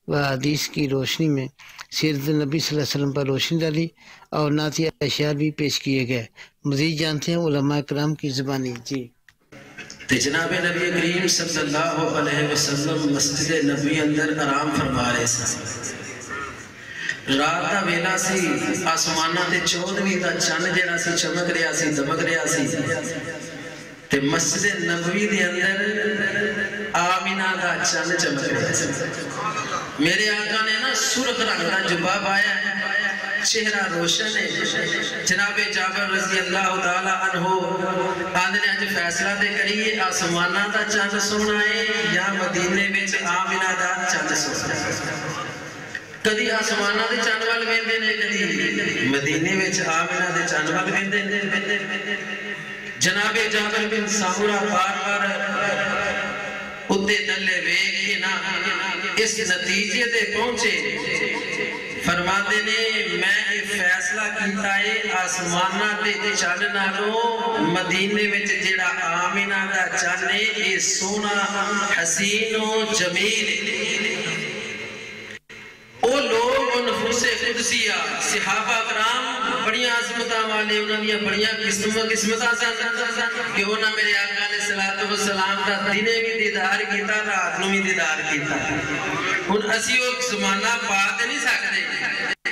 व हदीस की रोशनी में सीरत नबी सल्लल्लाहु अलैहि वसल्लम पर रोशनी डाली और नाती अशआर भी पेश किए गए। मज़ीद जानते हैं उलमा इकराम की ज़बानी। जी जनाब नबी करीम सल्लल्लाहु अलैहि वसल्लम मस्जिद नबी अंदर आराम फरमा रहे सन। रात का वेला सी, आसमाना ते 14वीं का चंद जिहड़ा सी चमक रहा सी, दमक रहा सी, ते मस्जिद नबवी दे अंदर आमीना का चंद चमक रहा सी। मेरे आका ने ना सुर्ख रंग का जुब्बा पाया, चेहरा रोशन है। जनाबे जाबर रज़ी अल्लाह तआला अन्हु आंदे अज फैसला दे करिए, आसमाना दा चंद सोना है या मदीने विच आमिना दा चंद सोना है। कदी आसमाना दे चंद वाल वेंदे ने, कदी मदीने विच आमिना दे चंद वाल वेंदे ने। जनाबे जाबर बिन साहुरा बार-बार उत्ते तले वेख के ना इस नतीजे ते पहुंचे, फरमाते ने मैं ये फैसला किया है आसमाना ते चंद नालों मदीने विच जेड़ा आमिना दा चंद है ये सोना हसीन और जमील। वो लोग नफूसे कुदसिया सहाबा कराम बड़िया अज़मतां वाले, उन्हां बड़िया किस्मतां सन कि उन्हां मेरे आका ने सलातो व सलाम दा दिने भी दीदार कीता, रात नूं भी दीदार कीता। हुण असीं वो ज़माना पा ते नहीं सकदे,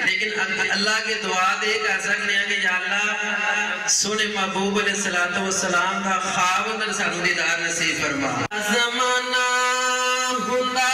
लेकिन अल्लाह के दुआ दे कर सकते हैं कि या अल्लाह सोने महबूब अलैहिस्सलातु वस्सलाम दा ख्वाब अंदर सानू दीदार नसीब फरमा। ज़माना हुंदा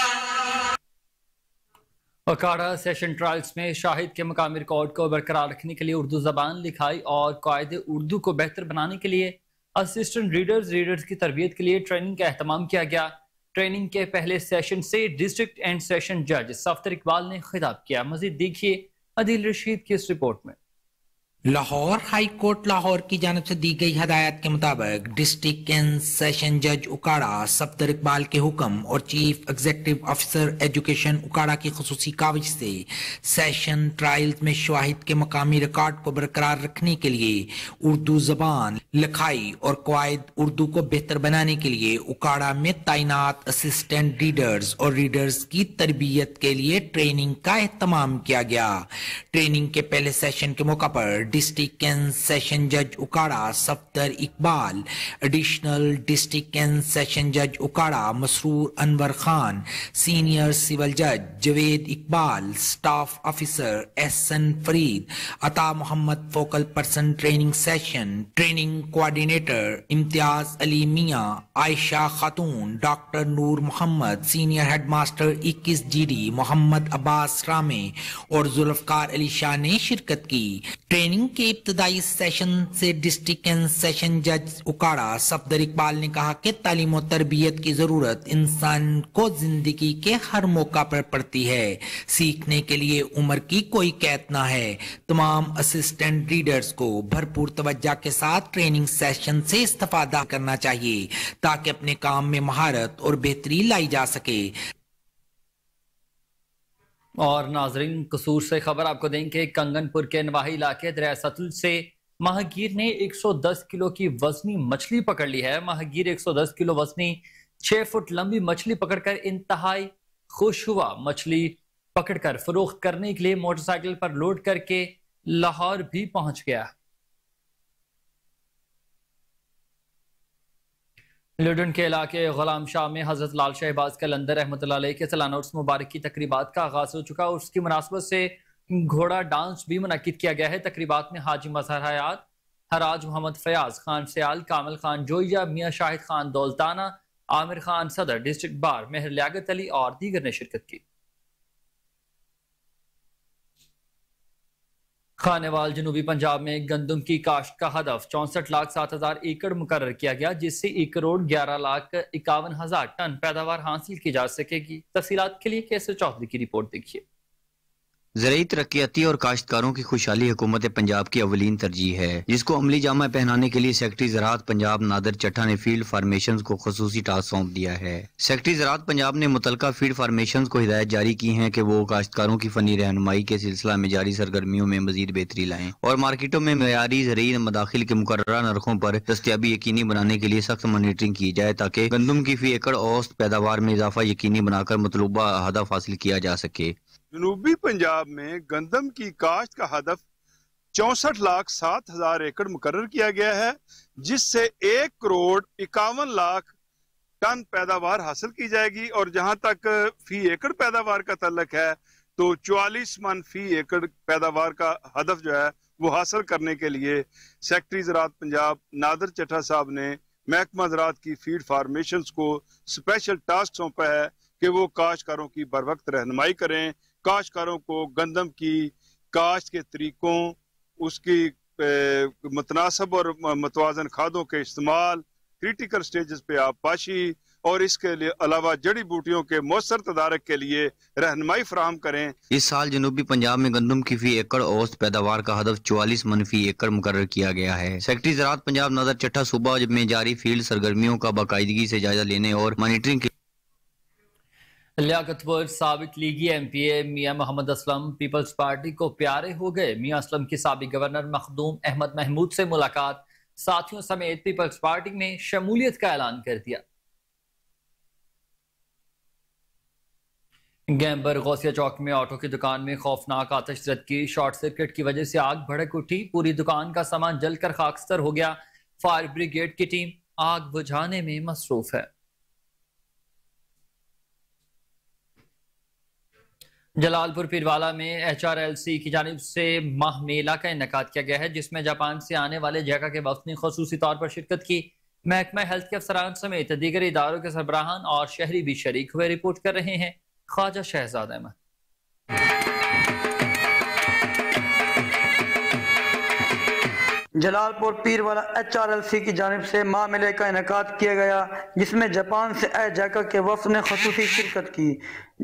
अखाड़ा सेशन ट्रायल्स में शाहिद के मकामी रिकॉर्ड को बरकरार रखने के लिए उर्दू ज़बान, लिखाई और कायदे उर्दू को बेहतर बनाने के लिए اسسٹنٹ ریڈرز کی تربیت کے لیے ٹریننگ کا اہتمام کیا گیا۔ ٹریننگ کے پہلے سیشن سے ڈسٹرکٹ اینڈ سیشن جج صفدر اقبال نے خطاب کیا۔ مزید دیکھیے عدیل رشید کی اس رپورٹ میں۔ لاہور ہائی کورٹ لاہور کی جانب سے دی گئی ہدایت کے مطابق ڈسٹرکٹ اینڈ سیشن جج اکاڑا صفدر اقبال کے حکم اور chief executive officer education Okara کی خصوصی کاوش سے سیشن ٹرائلز میں شواہد کے مقامی ریکارڈ کو برقرار رکھنے کے لیے اردو زبان، لکھائی اور قواعد اردو کو بہتر بنانے کے لیے اکاڑا میں تعینات اسسٹنٹ ریڈرز اور ریڈرز کی تربیت کے لیے ٹریننگ کا اہتمام کیا گیا۔ ٹریننگ کے پہلے سیشن کے موقع پر ڈسٹرکٹ اینڈ سیشن جج Okara Safdar Iqbal, additional district and session جج اکاڑا مسرور انور خان، سینئر سول جج جوید اقبال، سٹاف آفیسر احسن فرید، عطا محمد focal person training session, training coordinator امتیاز علی میاں، عائشہ خاتون، ڈاکٹر نور محمد، senior head master 21 G D محمد عباس رامے اور ذوالفقار علی شاہ نے شرکت کی۔ ٹریننگ کے ابتدائی سیشن سے ڈسٹرکٹ اینڈ سیشن جج اکاڑا صفدر اقبال نے کہا کہ تعلیم و تربیت کی ضرورت انسان کو زندگی کے ہر موقع پر پڑتی ہے۔ سیکھنے کے لیے عمر کی کوئی قید نہ ہے۔ تمام اسسٹنٹ ریڈرز کو بھرپور توجہ کے ساتھ ٹریننگ سیشن سے استفادہ کرنا چاہیے تاکہ اپنے کام میں مہارت اور بہتری لائی جا سکے۔ اور ناظرین قصور سے خبر آپ کو دیں کہ کنگن پور کے نواحی علاقے دریائے ستلج سے ماہی گیر نے 110 کلو کی وزنی مچھلی پکڑ لی ہے۔ ماہی گیر 110 کلو وزنی 6 فٹ لمبی مچھلی پکڑ کر انتہائی خوش ہوا۔ مچھلی پکڑ کر فروخت کرنے کے لیے موٹر سائیکل پر لوڈ کر کے لاہور بھی پہنچ گیا۔ لڈن کے علاقے غلام شاہ میں حضرت لال شہباز کلندر رحمۃ اللہ علیہ کے سالانہ عرس مبارک کی تقریبات کا آغاز ہو چکا اور اس کی مناسبت سے گھوڑا ڈانس بھی منعقد کیا گیا ہے۔ تقریبات میں حاجی مظہر حیات، حراج محمد فیاض خان سیال، کامل خان جوئیہ، میاں شاہد خان دولتانہ، عامر خان صدر ڈسٹرکٹ بار، مہر لیاقت علی اور دیگر نے شرکت کی۔ خانیوال جنوبی پنجاب میں گندم کی کاشت کا ہدف 64,07,000 ایکڑ مقرر کیا گیا، جس سے 1,11,51,000 ٹن پیداوار حاصل کی جا سکے گی۔ تفصیلات کے لیے کیسر چودھری کی رپورٹ دیکھیے۔ زرعی ترقیاتی اور کاشتکاروں کی خوشحالی حکومت پنجاب کی اولین ترجیح ہے، جس کو عملی جامہ پہنانے کے لیے سیکرٹری زراعت پنجاب نادر چٹھا نے فیلڈ فارمیشنز کو خصوصی ٹاسک سونپ دیا ہے۔ سیکرٹری زراعت پنجاب نے متعلقہ فیلڈ فارمیشنز کو ہدایت جاری کی ہیں کہ وہ کاشتکاروں کی فنی رہنمائی کے سلسلہ میں جاری سرگرمیوں میں مزید بہتری لائیں اور مارکیٹوں میں معیاری زرعی مداخل کے مقررہ نرخوں پر دستیابی یقینی بنانے کے لیے سخت مانیٹرنگ کی جائے تاکہ گندم کی فی ایکڑ اوسط پیداوار میں اضافہ یقینی بنا کر مطلوبہ ہدف حاصل کیا جا سکے۔ جنوبی پنجاب میں گندم کی کاشت کا ہدف 64,07,000 ایکڑ مقرر کیا گیا ہے، جس سے 1,51,00,000 ٹن پیداوار حاصل کی جائے گی، اور جہاں تک فی ایکڑ پیداوار کا تعلق ہے تو 44 من فی ایکڑ پیداوار کا ہدف جو ہے وہ حاصل کرنے کے لیے سیکرٹری زراعت پنجاب نادر چٹھا صاحب نے محکمہ زراعت کی فیلڈ فارمیشنز کو اسپیشل ٹاسک سونپا ہے کہ وہ کاشتکاروں کی بر وقت رہنمائی کریں، کاشتکاروں کو گندم کی کاشت کے طریقوں، اس کی متناسب اور متوازن کھادوں کے استعمال، کریٹیکل سٹیجز پہ آبپاشی اور اس کے علاوہ جڑی بوٹیوں کے مؤثر تدارک کے لیے رہنمائی فراہم کریں۔ اس سال جنوبی پنجاب میں گندم کی فی ایکڑ اوسط پیداوار کا ہدف 44 من فی ایکڑ مقرر کیا گیا ہے۔ سیکرٹری زراعت پنجاب نادر چٹھا صوبہ میں جاری فیلڈ سرگرمیوں کا باقاعدگی سے جائزہ لینے اور مانیٹرنگ کے لیاقت پر سابق لیگی ایم پی اے میاں محمد اسلم پیپلز پارٹی کو پیارے ہو گئے۔ میاں اسلم کی سابق گورنر مخدوم احمد محمود سے ملاقات، ساتھیوں سمیت پیپلز پارٹی میں شمولیت کا اعلان کر دیا۔ گیمبر غوثیہ چوک میں آٹو کی دکان میں خوفناک آتش زدگی، شارٹ سرکٹ کی وجہ سے آگ بھڑک اٹھی، پوری دکان کا سامان جل کر خاکستر ہو گیا۔ فائر بریگیڈ کی ٹیم آگ بجھانے میں مصروف ہے۔ جلال پور پیروالا میں ایچ آر ایل سی کی جانب سے ماہ میلہ کا انعقاد کیا گیا ہے، جس میں جاپان سے آنے والے جیکا کے وفد نے خصوصی طور پر شرکت کی۔ محکمہ ہیلتھ کے افسران سمیت دیگر اداروں کے سربراہان اور شہری بھی شریک ہوئے۔ رپورٹ کر رہے ہیں خواجہ شہزاد احمد۔ جلال پور پیر والا HRLC کی جانب سے ماہ میلے کا انعقاد کیا گیا، جس میں جاپان سے جائکا کے وفد نے خصوصی شرکت کی،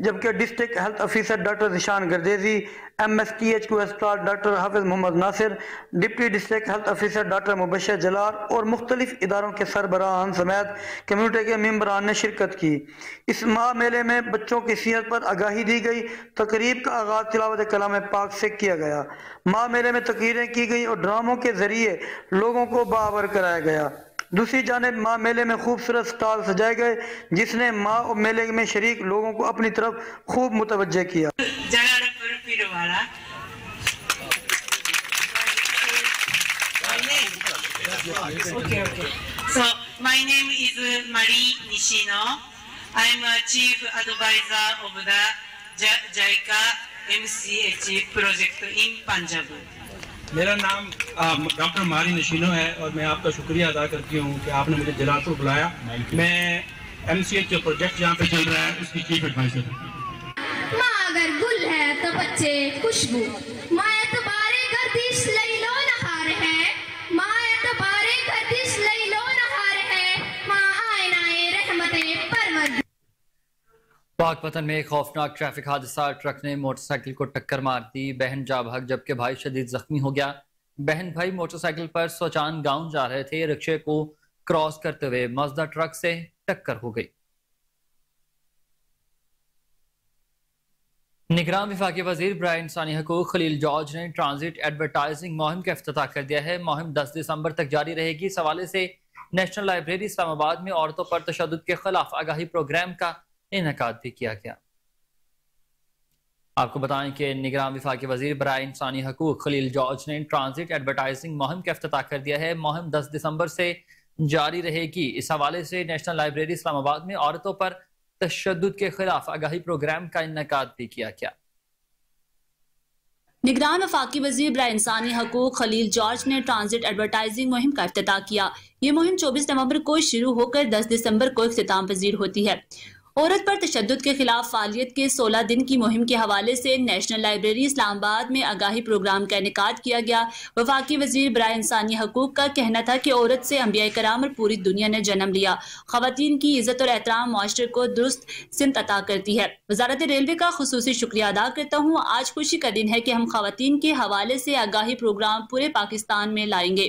جبکہ district health officer doctor Zeeshan Gardezi, MSTHQ اسپتال doctor Hafiz Muhammad Nasir, deputy district health officer doctor Mubashir Jalal اور مختلف اداروں کے سربراہان سمیت کمیونٹی کے ممبران نے شرکت کی۔ اس ماہ میلے میں بچوں کی صحت پر آگاہی دی گئی۔ تقریب کا آغاز تلاوت کلام پاک سے کیا گیا۔ ماہ میلے میں تقریریں کی گئی اور ڈراموں کے ذریعے لوگوں کو باخبر کرایا گیا۔ دوسری جانب ماہ میلے میں خوبصورت سٹال سجائے گئے، جس نے ماہ میلے میں شریک لوگوں کو اپنی طرف خوب متوجہ کیا۔ So, my name is Marie Nishino. I am a chief advisor of the JICA MCH project in Punjab. میرا نام ڈاکٹر ماری نشینو ہے اور میں آپ کا شکریہ ادا کرتی ہوں کہ آپ نے مجھے جلال پور بلایا۔ میں MCH جو پروجیکٹ جہاں پہ چل رہا ہے اس کی چیف ایڈوائزر ہوں۔ ماں اگر گل ہے تو بچے خوشبو، ماں اعتبارے گردش لئی لو نہار ہے، ماں اعتبارے گردش لئی لو نہار ہے، ماں آئینہ رحمت پرور۔ پاک وطن میں خوفناک ٹریفک حادثہ، ٹرک نے موٹر سائیکل کو ٹکر مار دی، بہن جاں بحق جبکہ بھائی شدید زخمی ہو گیا۔ بہن بھائی موٹر سائیکل پر سوچان گاؤں جا رہے تھے، رکشے کو کراس کرتے ہوئے مازدا ٹرک سے ٹکر ہو گئی۔ نگراں وفاقی وزیر برائے انسانی حقوق خلیل جارج نے ٹرانزٹ ایڈورٹائزنگ مہم کا افتتاح کر دیا ہے۔ مہم 10 دسمبر تک جاری رہے گی۔ اس حوالے سے نیشنل لائبریری اسلام آباد میں عورتوں پر تشدد کے خلاف آگاہی پروگرام کا انعقاد بھی کیا گیا۔ آپ کو بتائیں کہ نگراں وفاقی وزیر برائے انسانی حقوق خلیل جارج نے ٹرانزٹ ایڈورٹائزنگ مہم کا افتتاح کر دیا ہے۔ مہم 10 دسمبر سے جاری رہے گی۔ اس حوالے سے نیشنل لائبریری اسلام آباد میں عورتوں پر تشدد کے خلاف آگاہی پروگرام کا انعقاد بھی کیا گیا۔ نگران وفاقی وزیر برائے انسانی حقوق خلیل جارج نے ٹرانزٹ ایڈورٹائزنگ مہم کا افتتاح کیا۔ یہ مہم 24 نومبر کو شروع ہو کر 10 دسمبر کو اختتام پذیر ہوتی ہے۔ عورت پر تشدد کے خلاف فعالیت کے 16 دن کی مہم کے حوالے سے نیشنل لائبریری اسلام آباد میں آگاہی پروگرام کا انعقاد کیا گیا۔ وفاقی وزیر برائے انسانی حقوق کا کہنا تھا کہ عورت سے انبیاء کرام اور پوری دنیا نے جنم لیا۔ خواتین کی عزت اور احترام معاشرے کو درست سمت عطا کرتی ہے۔ وزارت ریلوے کا خصوصی شکریہ ادا کرتا ہوں۔ آج خوشی کا دن ہے کہ ہم خواتین کے حوالے سے آگاہی پروگرام پورے پاکستان میں لائیں گے۔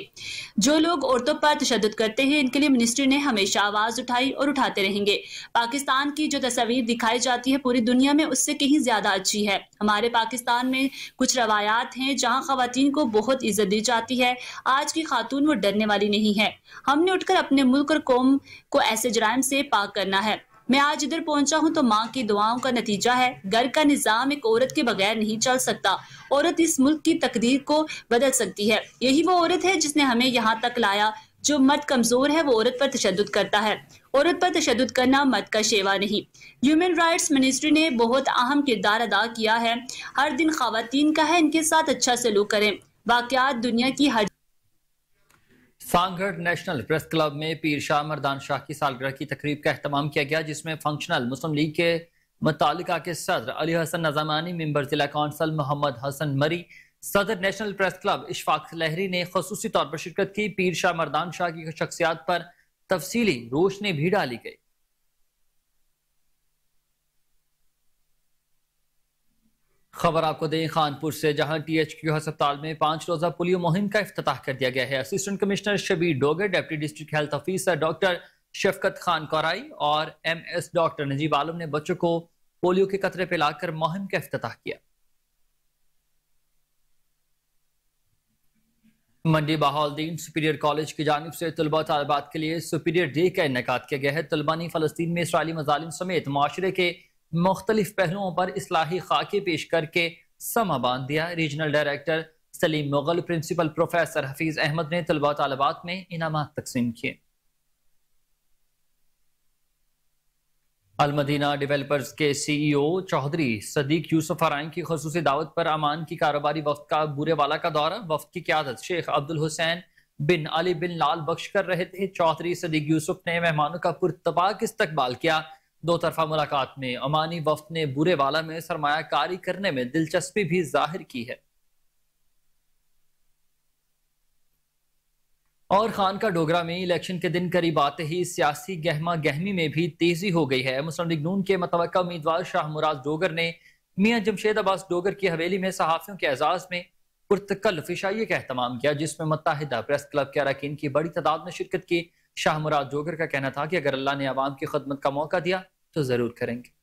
جو لوگ عورتوں پر تشدد کرتے ہیں ان کے لیے منسٹری نے ہمیشہ آواز اٹھائی اور اٹھاتے رہیں گے۔ پاکستان کی جو تصویر دکھائی جاتی ہے پوری دنیا میں اس سے کہیں زیادہ اچھی ہے۔ ہمارے پاکستان میں کچھ روایات ہیں جہاں خواتین کو بہت عزت دی جاتی ہے۔ آج کی خاتون وہ ڈرنے والی نہیں ہے۔ ہم نے اٹھ کر اپنے ملک اور قوم کو ایسے جرائم سے پاک کرنا ہے۔ میں آج ادھر پہنچا ہوں تو ماں کی دعاؤں کا نتیجہ ہے۔ گھر کا نظام ایک عورت کے بغیر نہیں چل سکتا۔ عورت اس ملک کی تقدیر کو بدل سکتی ہے۔ یہی وہ عورت ہے جس نے ہمیں یہاں تک لایا۔ جو مرد کمزور ہے وہ عورت پر تشدد کرتا ہے۔ عورت پر تشدد کرنا مرد کا شیوا نہیں۔ ہیومن رائٹس منسٹری نے بہت اہم کردار ادا کیا ہے۔ ہر دن خواتین کا ہے، ان کے ساتھ اچھا سلوک کریں۔ واقعات دنیا کی ہر سانگھڑ نیشنل پریس کلب میں پیر شاہ مردان شاہ کی سالگرہ کی تقریب کا اہتمام کیا گیا، جس میں فنکشنل مسلم لیگ کے متعلقہ کے صدر علی حسن نظامانی، ممبر ضلع کونسل محمد حسن مری، صدر national press club Ashfaq Lohri نے خصوصی طور پر شرکت کی۔ پیر شاہ مردان شاہ کی شخصیات پر تفصیلی روشنی بھی ڈالی گئی۔ خبر آپ کو دیں خانپور سے، جہاں THQ ہسپتال میں 5 روزہ پولیو مہم کا افتتاح کر دیا گیا ہے۔ Assistant commissioner Shabbir Dogar, deputy district health officer doctor شفقت خان کورائی اور MS ڈاکٹر نجیب عالم نے بچوں کو پولیو کے قطرے پلا کر مہم کا افتتاح کیا۔ منڈی بہاؤالدین سپیریئر کالج کی جانب سے طلبہ طالبات کے لیے سپیریئر ڈے کا انعقاد کیا گیا ہے۔ طلبہ نے فلسطین میں اسرائیلی مظالم سمیت معاشرے کے مختلف پہلوؤں پر اصلاحی خاکے پیش کر کے سما باندھ دیا۔ ریجنل ڈائریکٹر سلیم مغل، پرنسپل پروفیسر حفیظ احمد نے طلبہ طالبات میں انعامات تقسیم کیے۔ المدینہ ڈیولپرز کے CEO چودھری صدیق یوسف ارائن کی خصوصی دعوت پر عمان کی کاروباری وفد کا بورے والا کا دورہ۔ وفد کی قیادت شیخ عبد الحسین بن علی بن لال بخش کر رہے تھے۔ چودھری صدیق یوسف نے مہمانوں کا پرتپاک استقبال کیا۔ دو طرفہ ملاقات میں عمانی وفد نے بورے والا میں سرمایہ کاری کرنے میں دلچسپی بھی ظاہر کی ہے۔ اور خان کا ڈوگرہ میں الیکشن کے دن قریب آتے ہی سیاسی گہما گہمی میں بھی تیزی ہو گئی ہے۔ مسلم لیگ نون کے متوقع امیدوار شاہ مراد ڈوگر نے میاں جمشید عباس ڈوگر کی حویلی میں صحافیوں کے اعزاز میں پرتکلف عشائیے کا اہتمام کیا، جس میں متحدہ پریس کلب کے اراکین کی بڑی تعداد میں شرکت کی۔ شاہ مراد ڈوگر کا کہنا تھا کہ اگر اللہ نے عوام کی خدمت کا موقع دیا تو ضرور کریں گے۔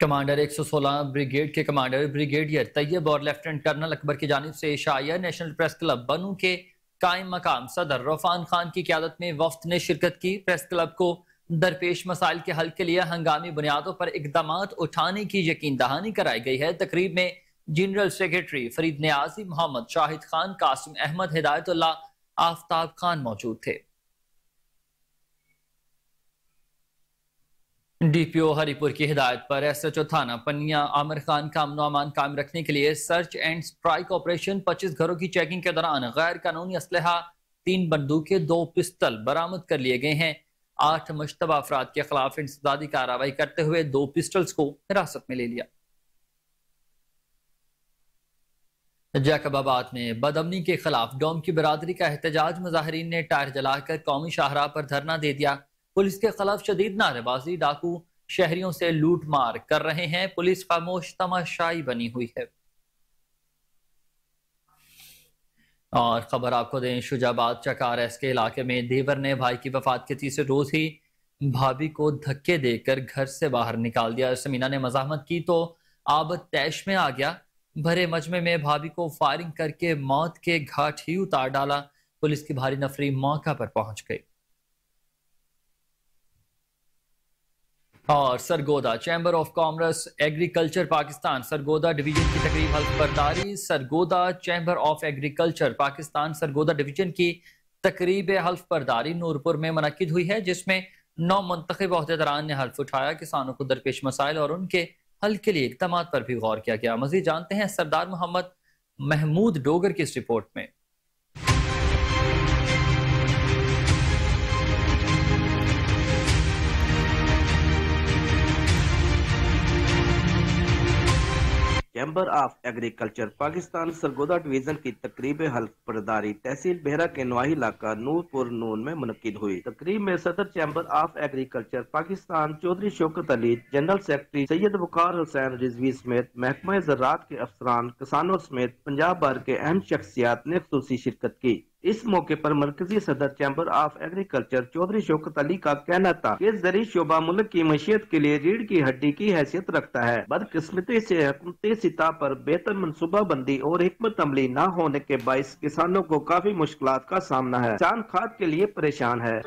کمانڈر 116 بریگیڈ کے کمانڈر بریگیڈیئر طیب اور لیفٹیننٹ کرنل اکبر کی جانب سے عشائیہ نیشنل پریس کلب بنو کے قائم مقام صدر روفان خان کی قیادت میں وفد نے شرکت کی۔ پریس کلب کو درپیش مسائل کے حل کے لیے ہنگامی بنیادوں پر اقدامات اٹھانے کی یقین دہانی کرائی گئی ہے۔ تقریب میں جنرل سیکریٹری فرید نیازی، محمد شاہد خان، قاسم احمد، ہدایت اللہ، آفتاب خان موجود تھے۔ ڈی پی او ہری پور کی ہدایت پر ایس ایچ او تھانہ پنیا عامر خان کا امن و امان قائم رکھنے کے لیے سرچ اینڈ سٹرائک آپریشن 25 گھروں کی چیکنگ کے دوران غیر قانونی اسلحہ 3 بندوقیں 2 پستل برآمد کر لیے گئے ہیں۔ 8 مشتبہ افراد کے خلاف انسدادی کارروائی کرتے ہوئے 2 پسٹلز کو حراست میں لے لیا۔ جیکب آباد میں بدامنی کے خلاف ڈوم کی برادری کا احتجاج، مظاہرین نے ٹائر جلا کر قومی شاہراہ پر دھرنا دے دیا۔ پولیس کے خلاف شدید نعرے بازی، ڈاکو شہریوں سے لوٹ مار کر رہے ہیں، پولیس خاموش تماشائی بنی ہوئی ہے۔ اور خبر آپ کو دیں، شجاعت چکار ایس کے علاقے میں دیور نے بھائی کی وفات کے تیسرے روز ہی بھابھی کو دھکے دے کر گھر سے باہر نکال دیا۔ سمینہ نے مزاحمت کی تو عابد تیش میں آ گیا، بھرے مجمع میں بھابھی کو فائرنگ کر کے موت کے گھاٹ ہی اتار ڈالا۔ پولیس کی بھاری نفری موقع پر پہنچ گئی۔ اور Sargodha chamber of commerce agriculture Pakistan Sargodha division کی تقریب حلف برداری۔ Sargodha chamber of agriculture Pakistan Sargodha division کی تقریب حلف برداری نورپور میں منعقد ہوئی ہے، جس میں 9 منتخب عہدیداران نے حلف اٹھایا۔ کسانوں کو درپیش مسائل اور ان کے حل کے لیے اقدامات پر بھی غور کیا گیا۔ مزید جانتے ہیں سردار محمد محمود ڈوگر کی اس رپورٹ میں۔ Chamber of agriculture Pakistan Sargodha division کی تقریب حلف برداری تحصیل بہرہ کے نواحی علاقہ نورپور نون میں منعقد ہوئی۔ تقریب میں صدر chamber of agriculture Pakistan Chaudhry Shaukat Ali, general secretary Syed Waqar Hussain Rizvi سمیت محکمہ زراعت کے افسران، کسانوں سمیت پنجاب بھر کے اہم شخصیات نے خصوصی شرکت کی۔ اس موقع پر مرکزی صدر chamber of agriculture Chaudhry Shaukat علی کا کہنا تھا کہ زرعی شعبہ ملک کی معیشت کے لیے ریڑھ کی ہڈی کی حیثیت رکھتا ہے۔ بدقسمتی سے حکومتی سطح پر بہتر منصوبہ بندی اور حکمت عملی نہ ہونے کے باعث کسانوں کو کافی مشکلات کا سامنا ہے، کسان کھاد کے لیے پریشان ہے۔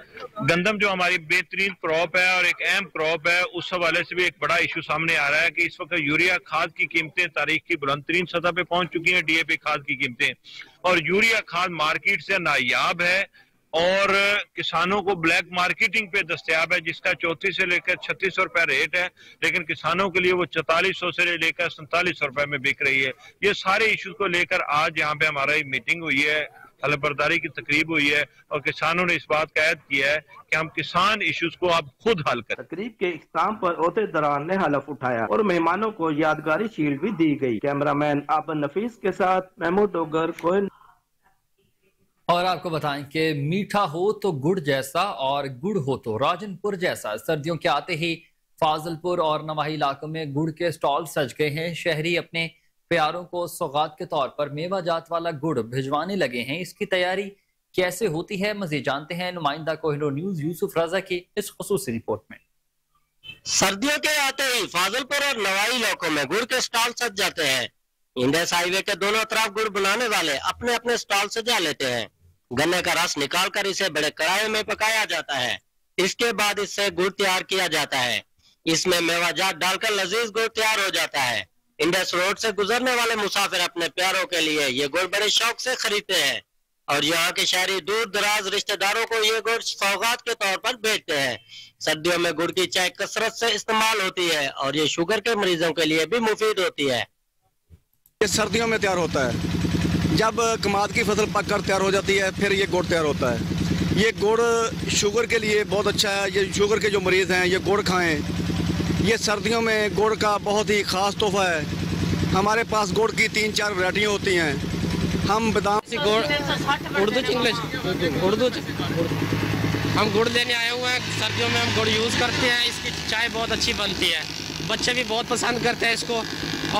گندم جو ہماری بہترین کراپ ہے اور ایک اہم کراپ ہے، اس حوالے سے بھی ایک بڑا ایشو سامنے آ رہا ہے کہ اس وقت یوریا کھاد کی قیمتیں تاریخ کی بلند ترین سطح پہ پہنچ چکی ہیں، ڈی اے پی کھاد کی قیمتیں، اور یوریا کھاد مارکیٹ سے نایاب ہے اور کسانوں کو بلیک مارکیٹنگ پہ دستیاب ہے، جس کا 34 سے لے کر 3600 روپے ریٹ ہے، لیکن کسانوں کے لیے وہ 4400 سے لے کر 4700 روپے میں بک رہی ہے۔ یہ سارے ایشوز کو لے کر آج یہاں پہ ہمارا ایک میٹنگ ہوئی ہے، حلف برداری کی تقریب ہوئی ہے، اور کسانوں نے اس بات کا عہد کیا ہے کہ ہم کسان ایشوز کو اب خود حل کریں۔ تقریب کے اختتام پر عہدیداران نے حلف اٹھایا اور مہمانوں کو یادگاری شیلڈ بھی دی گئی۔ کیمرہ مین آبن نفیس کے ساتھ محمود ڈوگر، کوئن۔ اور آپ کو بتائیں کہ میٹھا ہو تو گڑ جیسا اور گڑ ہو تو راجن پور جیسا۔ سردیوں کے آتے ہی فاضل پور اور نواحی علاقوں میں گڑ کے سٹال سج گئے ہیں۔ شہری اپنے پیاروں کو سوغات کے طور پر میوہ جات والا گڑ بھجوانے لگے ہیں۔ اس کی تیاری کیسے ہوتی ہے، مزید جانتے ہیں نمائندہ کوہنور نیوز یوسف رضا کی اس خصوصی رپورٹ میں۔ سردیوں کے آتے ہی فاضل پور اور نواحی علاقوں میں گڑ کے سٹال سج جاتے ہیں۔ انڈس ہائی وے کے دونوں طرف گڑ بنانے والے اپنے اپنے سٹال سجا لیتے ہیں۔ گنے کا رس نکال کر اسے بڑے کڑھائی میں پکایا جاتا ہے، اس کے بعد اس سے گڑ تیار کیا جاتا ہے۔ اس میں میوہ جات ڈال کر لذیذ گڑ تیار ہو جاتا ہے۔ انڈس روڈ سے گزرنے والے مسافر اپنے پیاروں کے لیے یہ گڑ بڑے شوق سے خریدتے ہیں، اور یہاں کے شہری دور دراز رشتہ داروں کو یہ گڑ سوغات کے طور پر بھیجتے ہیں۔ سردیوں میں گڑ کی چائے کثرت سے استعمال ہوتی ہے اور یہ شوگر کے مریضوں کے لیے بھی مفید ہوتی ہے۔ یہ سردیوں میں تیار ہوتا ہے، جب کماد کی فصل پک کر تیار ہو جاتی ہے پھر یہ گڑ تیار ہوتا ہے۔ یہ گڑ شوگر کے لیے بہت اچھا ہے، یہ شوگر کے جو مریض ہیں یہ گڑ کھائیں۔ یہ سردیوں میں گڑ کا بہت ہی خاص تحفہ ہے۔ हमारे पास गुड़ की 3-4 वैरायटियाँ होती हैं। हम बादाम उर्दू हम गुड़ लेने आए हुए हैं। सर्दियों में हम गुड़ यूज़ करते हैं, इसकी चाय बहुत अच्छी बनती है, बच्चे भी बहुत पसंद करते हैं इसको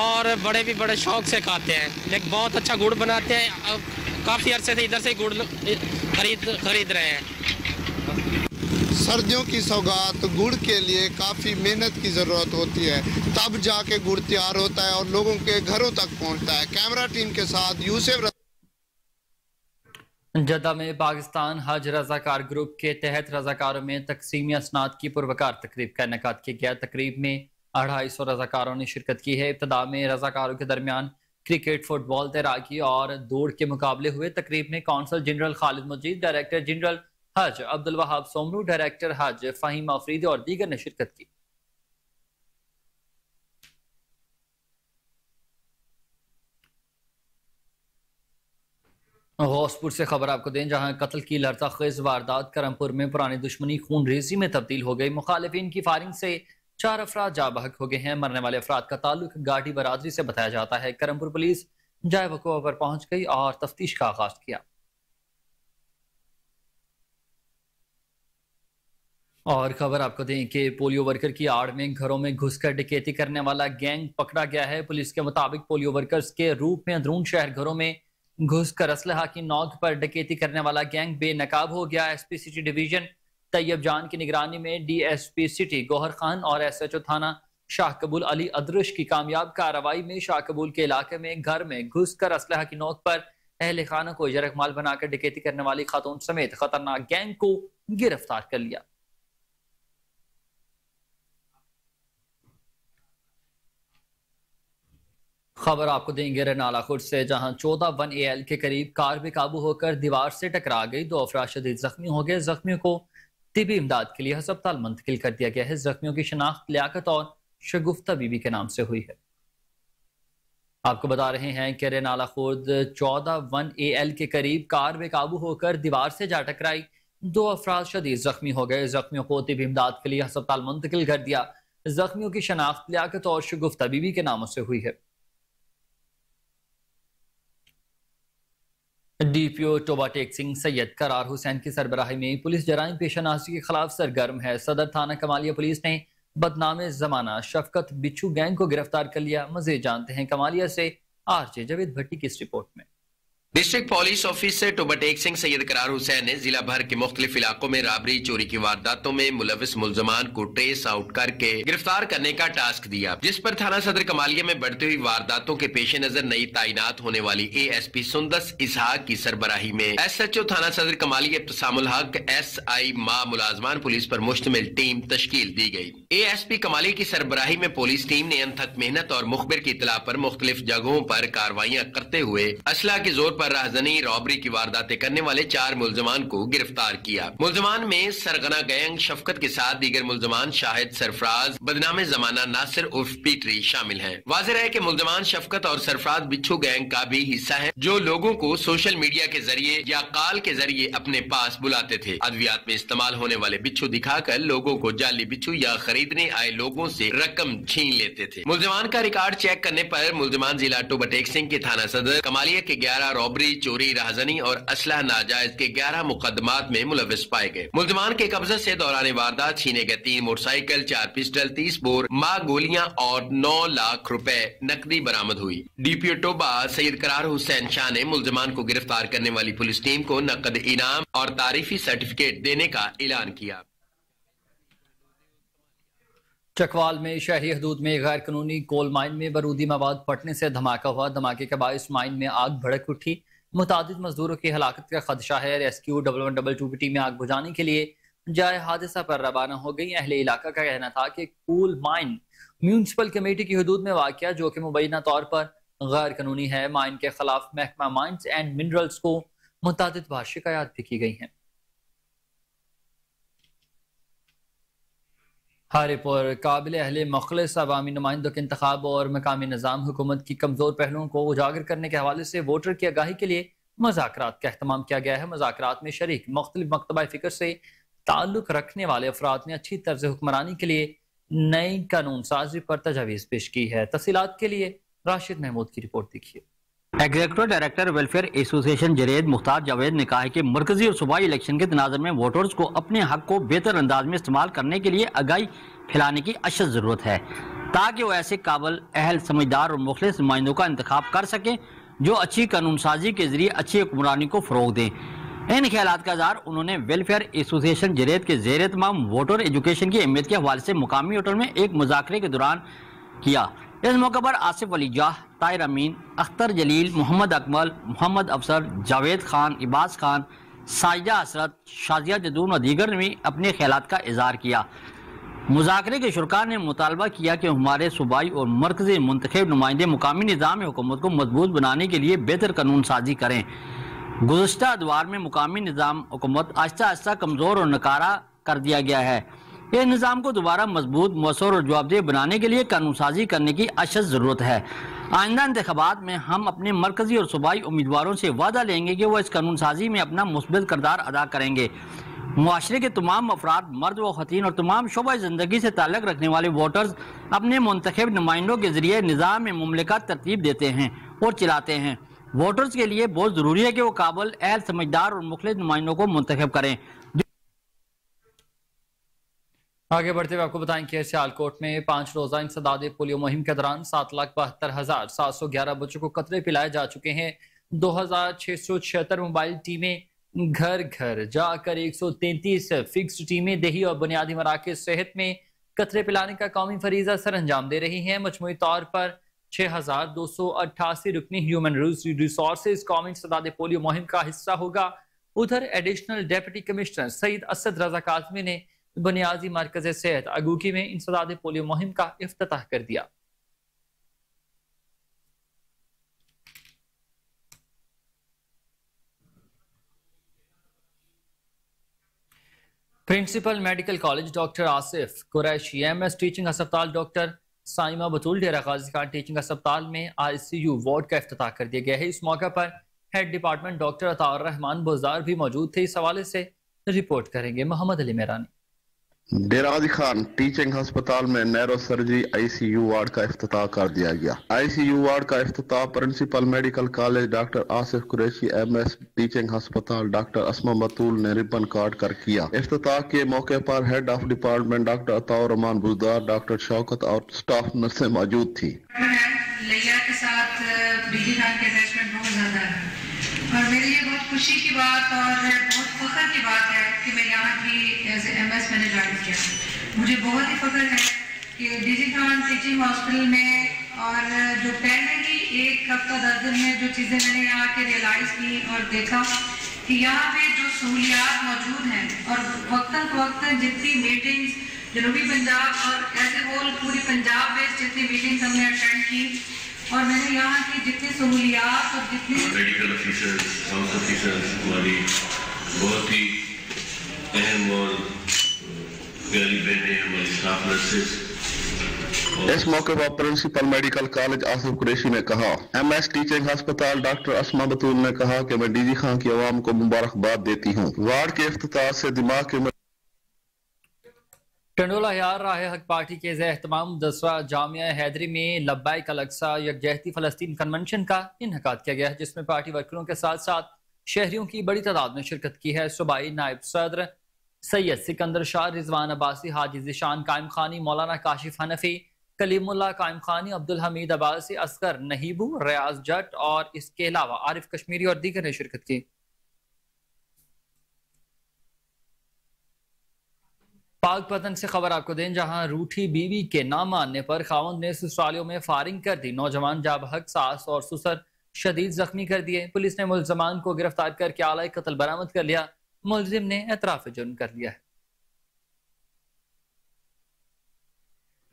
और बड़े भी बड़े शौक से खाते हैं। एक बहुत अच्छा गुड़ बनाते हैं, काफ़ी अरसे से इधर से गुड़ खरीद रहे हैं। सर्दियों की सौगात गुड़ के लिए काफ़ी मेहनत की ज़रूरत होती है, तब जाके गुड़ तैयार होता है और लोगों के घरों तक पहुंचता है। कैमरा टीम के साथ यूसुफ। जद्दा में पाकिस्तान हज रजाकार ग्रुप के तहत रजाकारों में तकसीमी असनाद की पुरवकार तकरीब का इनेकाद किया गया। तकरीब में 250 रजाकारों ने शिरकत की है। इब्तदा में रजाकारों के दरमियान क्रिकेट, फुटबॉल, तैराकी और दौड़ के मुकाबले हुए। तकरीब में कौंसल जनरल खालिद मजीद, डायरेक्टर जनरल हज अब्दुल वहाब सोमरू, डायरेक्टर हज फ़हीम अफरीदी और दीगर ने शिरकत की। गौसपुर से खबर आपको दें, जहां कत्ल की लड़ताखेज वारदात करमपुर में पुरानी दुश्मनी खून रेजी में तब्दील हो गई। मुखालिफिन की फायरिंग से 4 अफराद जा बहक हो गए हैं। मरने वाले अफराद का ताल्लुक गाड़ी बरादरी से बताया जाता है। करमपुर पुलिस जाए वक़ुआ पर पहुंच गई और तफ्तीश का आगाज किया। और खबर आपको दें कि पोलियो वर्कर की आड़ में घरों में घुसकर डकैती करने वाला गैंग पकड़ा गया है। पुलिस के मुताबिक पोलियो वर्कर्स के रूप में अंदरून शहर घरों में घुसकर असलहा की नौक पर डकैती करने वाला गैंग बेनकाब हो गया। एसपी सिटी डिवीजन तैयब जान की निगरानी में डीएसपी सिटी गौहर खान और एसएचओ थाना शाह कबूल अली अदरश की कामयाब कार्रवाई में शाह कबूल के इलाके में घर में घुसकर असलहा की नोक पर अहले खाना को जरकमाल बनाकर डकैती करने वाली खातून समेत खतरनाक गैंग को गिरफ्तार कर लिया। खबर आपको देंगे रनाला खुर्द से, जहां 14-1AL के करीब कार बेकाबू होकर दीवार से टकरा गई। 2 अफराद शदीद जख्मी हो गए। जख्मियों को तिबी इमदाद के लिए अस्पताल मुंतकिल कर दिया गया है। जख्मियों की शनाख्त लियाकत और शगुफ्ता बीबी के नाम से हुई है। आपको बता रहे हैं कि रनाला खुर्द 14-1AL के करीब कार बेकाबू होकर दीवार से जा टकराई। 2 अफराद शदीद जख्मी हो गए। जख्मियों को तिबी इमदाद के लिए अस्पताल मुंतकिल कर दिया। जख्मियों की शनाख्त लियाकत और शगुफ्ता बीबी के नामों से हुई है। डीपीओ टोबा टेक सिंह सैयद करार हुसैन की सरबराही में पुलिस जराइम पेशानासी के खिलाफ सरगर्म है। सदर थाना कमालिया पुलिस ने बदनामे जमाना शफकत बिच्छू गैंग को गिरफ्तार कर लिया। मजीद जानते हैं कमालिया से आरजे जावेद भट्टी की इस रिपोर्ट में। District police officer Toba Tek Singh Syed Qarar Hussain ने जिला भर के मुख्तलिफ इलाकों में राबरी चोरी की वारदातों में मुलविस मुलजमान को ट्रेस आउट करके गिरफ्तार करने का टास्क दिया, जिस पर थाना सदर कमालिया में बढ़ती हुई वारदातों के पेश नजर नई तैनात होने वाली ASP सुंदस इसहाक की सरबराही में SHO थाना सदर कमालिया इब्तिसामुल हक SI मा मुलाजमान पुलिस पर मुश्तमिल टीम तश्कील दी गई। ASP कमालिया की सरबराही में पुलिस टीम ने अनथक मेहनत और मुखबिर की इतला पर मुख्तलिफ जगहों पर कार्रवाइयां करते हुए असला के जोर पर राहजनी रॉबरी की वारदातें करने वाले 4 मुलजमान को गिरफ्तार किया। मुलजमान में सरगना गैंग शफकत के साथ दीगर मुलजमान शाहिद सरफराज बदनामे जमाना नासिर उर्फ पीटरी शामिल हैं। वाज़ेह है कि मुलजमान शफकत और सरफराज बिच्छू गैंग का भी हिस्सा है, जो लोगों को सोशल मीडिया के जरिए या कॉल के जरिए अपने पास बुलाते थे। अद्वियात में इस्तेमाल होने वाले बिच्छू दिखाकर लोगों को जाली बिच्छू या खरीदने आए लोगों से रकम छीन लेते थे। मुलजमान का रिकॉर्ड चेक करने पर मुलजमान जिला टोबाटेक सिंह के थाना सदर कमालिया के 11 रॉबरी, चोरी, राहजनी और असलह नाजायज के 11 मुकदमात में मुलविस पाए गए। मुलजमान के कब्जे से दौरान वारदात छीने गए 3 मोटरसाइकिल, 4 पिस्टल, 30 बोर मां गोलियां और 9 लाख रुपए नकदी बरामद हुई। डीपीओ टोबा सैयद करार हुसैन शाह ने मुलजमान को गिरफ्तार करने वाली पुलिस टीम को नकद इनाम और तारीफी सर्टिफिकेट देने का ऐलान किया। चकवाल में शहरी हदूद में गैर कानूनी कोल माइन में बारूदी मवाद फटने से धमाका हुआ। धमाके के बायस माइन में आग भड़क उठी। मुतादिद मजदूरों की हलाकत का खदशा है। रेस्क्यू 1122 की टीमें आग बुझाने के लिए जाए हादसा पर रवाना हो गई। अहले इलाका का कहना था कि कोल माइन म्यूनिसिपल कमेटी की हदूद में वाक़या, जो कि मुबैना तौर पर गैर कानूनी है। माइन के खिलाफ महकमा माइंस एंड मिनरल्स को मुतादिद बार शिकायत भी की गई हैं। हारेपुर काबिल अहले मखलिस अवामी नुमाइंदों के इंतखाब और मकामी निज़ाम हुकूमत की कमज़ोर पहलुओं को उजागर करने के हवाले से वोटर की आगाही के लिए मुज़ाकरात का एहतमाम किया गया है। मुज़ाकरात में शरीक मुख्तलिफ मकतबा फ़िक्र से ताल्लुक रखने वाले अफराद ने अच्छी तर्ज हुक्मरानी के लिए नई कानून साजी पर तजावीज़ पेश की है। तफसीलात के लिए राशिद महमूद की रिपोर्ट देखिए। एग्जीक्यूटिव डायरेक्टर वेलफेयर एसोसिएशन जरेद मुख्तार जावेद ने कहा है कि मरकजी और सूबाई इलेक्शन के तनाज़ुर में वोटर्स को अपने हक को बेहतर अंदाज में इस्तेमाल करने के लिए आगाही फैलाने की अशद ज़रूरत है, ताकि वो ऐसे काबिल, अहल, समझदार और मुखलिस नुमाइंदों का इंतखाब कर सकें जो अच्छी कानून साजी के जरिए अच्छी हुक्मरानी को फ़रोग दें। इन ख्यालात का इज़हार उन्होंने वेलफेयर एसोसिएशन जरेद के ज़ेर तमाम वोटर एजुकेशन की अहमियत के हवाले से मुकामी होटल में एक मुज़ाकरे के दौरान किया। इस मौके पर आसिफ अली जाह, ताहिर अमीन, अख्तर जलील, मोहम्मद अकमल, मोहम्मद अफसर, जावेद खान, इबास खान, साजिदा हसरत, शाजिया जदून और दीगर ने भी अपने ख्यालात का इजहार किया। मुज़ाकरे के शुरका ने मुतालबा किया कि हमारे सूबाई और मरकज़ी मुंतखब नुमाइंदे मुकामी निज़ाम हुकूमत को मजबूत बनाने के लिए बेहतर कानून साजी करें। गुज़श्ता अदवार में मुकामी निज़ाम हुकूमत आहिस्ता आहिस्ता कमज़ोर और नकारा कर दिया गया है। इस निज़ाम को दोबारा मजबूत, मौसूर और जवाबदेह बनाने के लिए कानून साजी करने की अशद ज़रूरत है। आइंदा इंतखाबात में हम अपने मरकज़ी और सूबाई उम्मीदवारों से वादा लेंगे कि वो इस कानून साजी में अपना मुस्बित किरदार अदा करेंगे। मुआशरे के तमाम अफराद, मर्द व ख़वातीन और तमाम शोबा ज़िंदगी से ताल्लुक़ रखने वाले वोटर्स अपने मुंतखब नुमाइंदों के ज़रिए निज़ाम में मुमलिकत तरतीब देते हैं और चलाते हैं। वोटर्स के लिए बहुत ज़रूरी है कि वो काबिल, अहल, समझदार और मुखलिस नुमाइंदों को मुंतखब करें। आगे बढ़ते हुए आपको बताएं कि सियालकोट में 5 रोज़ा इंसदाद पोलियो मुहिम के दौरान 7,72,711 बच्चों को कतरे पिलाए जा चुके हैं। 2,676 मोबाइल टीमें घर घर जाकर 133 फिक्स्ड टीमें देही और बुनियादी मराकज़ सेहत में कतरे पिलाने का कौमी फरीजा सर अंजाम दे रही हैं। मजमूई तौर पर 6,288 रुकनी ह्यूमन रिसोर्सेज कौमी इंसदाद पोलियो मुहिम का हिस्सा होगा। उधर additional deputy commissioner Saeed Asad Raza Kazmi ने बुनियादी मरकज़ सेहत अगूकी में इंसदाद पोलियो मुहिम का इफ्तिताह कर दिया। Principal medical college doctor Asif Qureshi, MS teaching अस्पताल डॉक्टर साइमा बतूल, डेरा गाजी खान टीचिंग अस्पताल में ICU वार्ड का इफ्तिताह कर दिया गया है। इस मौके पर head department doctor Ataur Rehman Buzdar भी मौजूद थे। इस हवाले से रिपोर्ट करेंगे मोहम्मद अली मेहरानी। डेरा गाजी खान टीचिंग अस्पताल में नैरो सर्जरी ICU वार्ड का इफ्तिताह कर दिया गया। ICU वार्ड का इफ्तिताह principal medical college doctor Asif Qureshi, MS teaching अस्पताल डॉक्टर अस्मा बतूल ने रिबन काट कर किया। इफ्तिताह के मौके पर head of department doctor Ataur Rehman Buzdar, doctor Shaukat और स्टाफ नर्सें मौजूद थी। लिया के साथ बिजली खान के अटैचमेंट बहुत ज्यादा है और मेरे लिए बहुत खुशी की बात और बहुत फख्र की बात है कि मैं यहाँ की एज MS मैंने ज्वाइन किया। मुझे बहुत ही फख्र है कि डीजी खान टीचिंग हॉस्पिटल में और जो पहले ही एक हफ्ता 10 दिन में जो चीज़ें मैंने यहाँ के रियलाइज़ की और देखा कि यहाँ पे जो सहूलियात मौजूद हैं और वक्तन फ़वक्तन जितनी मीटिंग्स जनूबी पंजाब और एज ए होल पूरी पंजाब में जितनी मीटिंग्स हमने अटेंड की और मैंने यहाँ की जितनी सहूलियात और जितनी मेडिकल ऑफिसर्स, हाउस ऑफिसर्स हमारी बहुत ही अहम और प्यारी बहनें, हमारी स्टाफ नर्सेस। इस मौके पर principal medical college Asif Qureshi ने कहा। MS टीचिंग अस्पताल डॉक्टर अस्मा बतूल ने कहा कि मैं डीजी खान की आवाम को मुबारकबाद देती हूँ। वार्ड के इफ्तिताह से दिमाग के टंडोला यार राह हक पार्टी के एहतमाम 10वां जामिया हैदरी में लब्बाइक अल-अक्सा यकजहती फलस्तीन कन्वेंशन का इन्हकाद किया गया है, जिसमें पार्टी वर्करों के साथ साथ शहरियों की बड़ी तादाद में शिरकत की है। सूबाई नायब सदर सैयद सिकंदर शाह, रिजवान अब्बासी, हाजी ज़िशान कायम खानी, मौलाना काशिफ हनफी, कलीमुल्लाह कायम खानी, अब्दुल हमीद अब्बासी, असगर नहीबू, रियाज जट और इसके अलावा आरिफ कश्मीरी और दीगर ने शिरकत की। पाकपतन से खबर आपको दें, जहां रूठी बीवी के ना मानने पर खावंद ने ससुरालियों में फायरिंग कर दी। नौजवान जाबहक सास और ससुर शदीद जख्मी कर दिए। पुलिस ने मुल्जमान को गिरफ्तार करके आला कत्ल बरामद कर लिया। मुलजिम ने एतराफ जुर्म कर लिया है।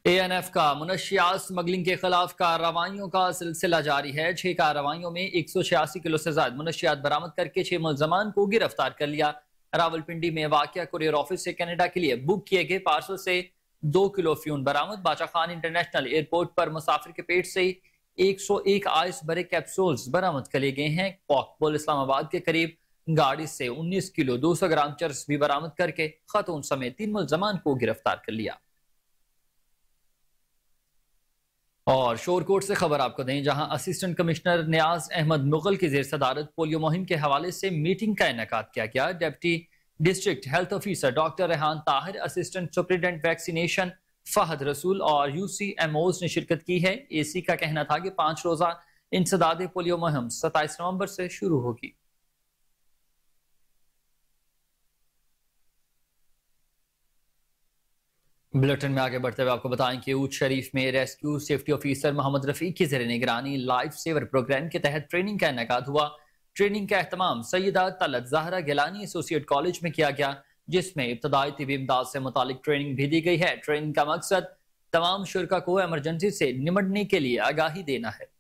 ANF का मुनशियात स्मगलिंग के खिलाफ कार्रवाइयों का सिलसिला जारी है। 6 कार्रवाइयों में 186 किलो से ज्यादा मुनशियात बरामद करके 6 मुल्जमान को गिरफ्तार कर लिया। रावलपिंडी में वाक़या कुरियर ऑफिस से कनाडा के लिए बुक किए गए पार्सल से 2 किलो फ्यून बरामद। बादशाह खान इंटरनेशनल एयरपोर्ट पर मुसाफिर के पेट से 101 आइस भरे कैप्सूल्स बरामद कर लिए गए हैं। पॉकपुल इस्लामाबाद के करीब गाड़ी से 19 किलो 200 ग्राम चर्स भी बरामद करके खातून समेत 3 मुल्जमान को गिरफ्तार कर लिया। اور شورکوٹ سے خبر آپ کو دیں، جہاں اسسٹنٹ کمشنر نیاز احمد مغل کی زیر صدارت پولیو مہم کے حوالے سے میٹنگ کا انعقاد کیا گیا۔ Deputy district health officer doctor Rehan Tahir, assistant superintendent vaccination Fahad Rasool اور UCMOs نے شرکت کی ہے۔ AC کا کہنا تھا کہ 5 روزہ انسداد پولیو مہم 27 نومبر سے شروع ہوگی۔ بلٹن میں آگے بڑھتے ہوئے آپ کو بتائیں کہ اونچ شریف میں ریسکیو سیفٹی آفیسر محمد رفیق کی زیر نگرانی لائف سیور پروگرام کے تحت ٹریننگ کا انعقاد ہوا۔ ٹریننگ کا اہتمام سیدہ طلعت زہرا گیلانی ایسوسی ایٹ کالج میں کیا گیا، جس میں ابتدائی طبی امداد سے متعلق ٹریننگ بھی دی گئی ہے۔ ٹریننگ کا مقصد تمام شرکاء کو ایمرجنسی سے نمٹنے کے لیے آگاہی دینا ہے۔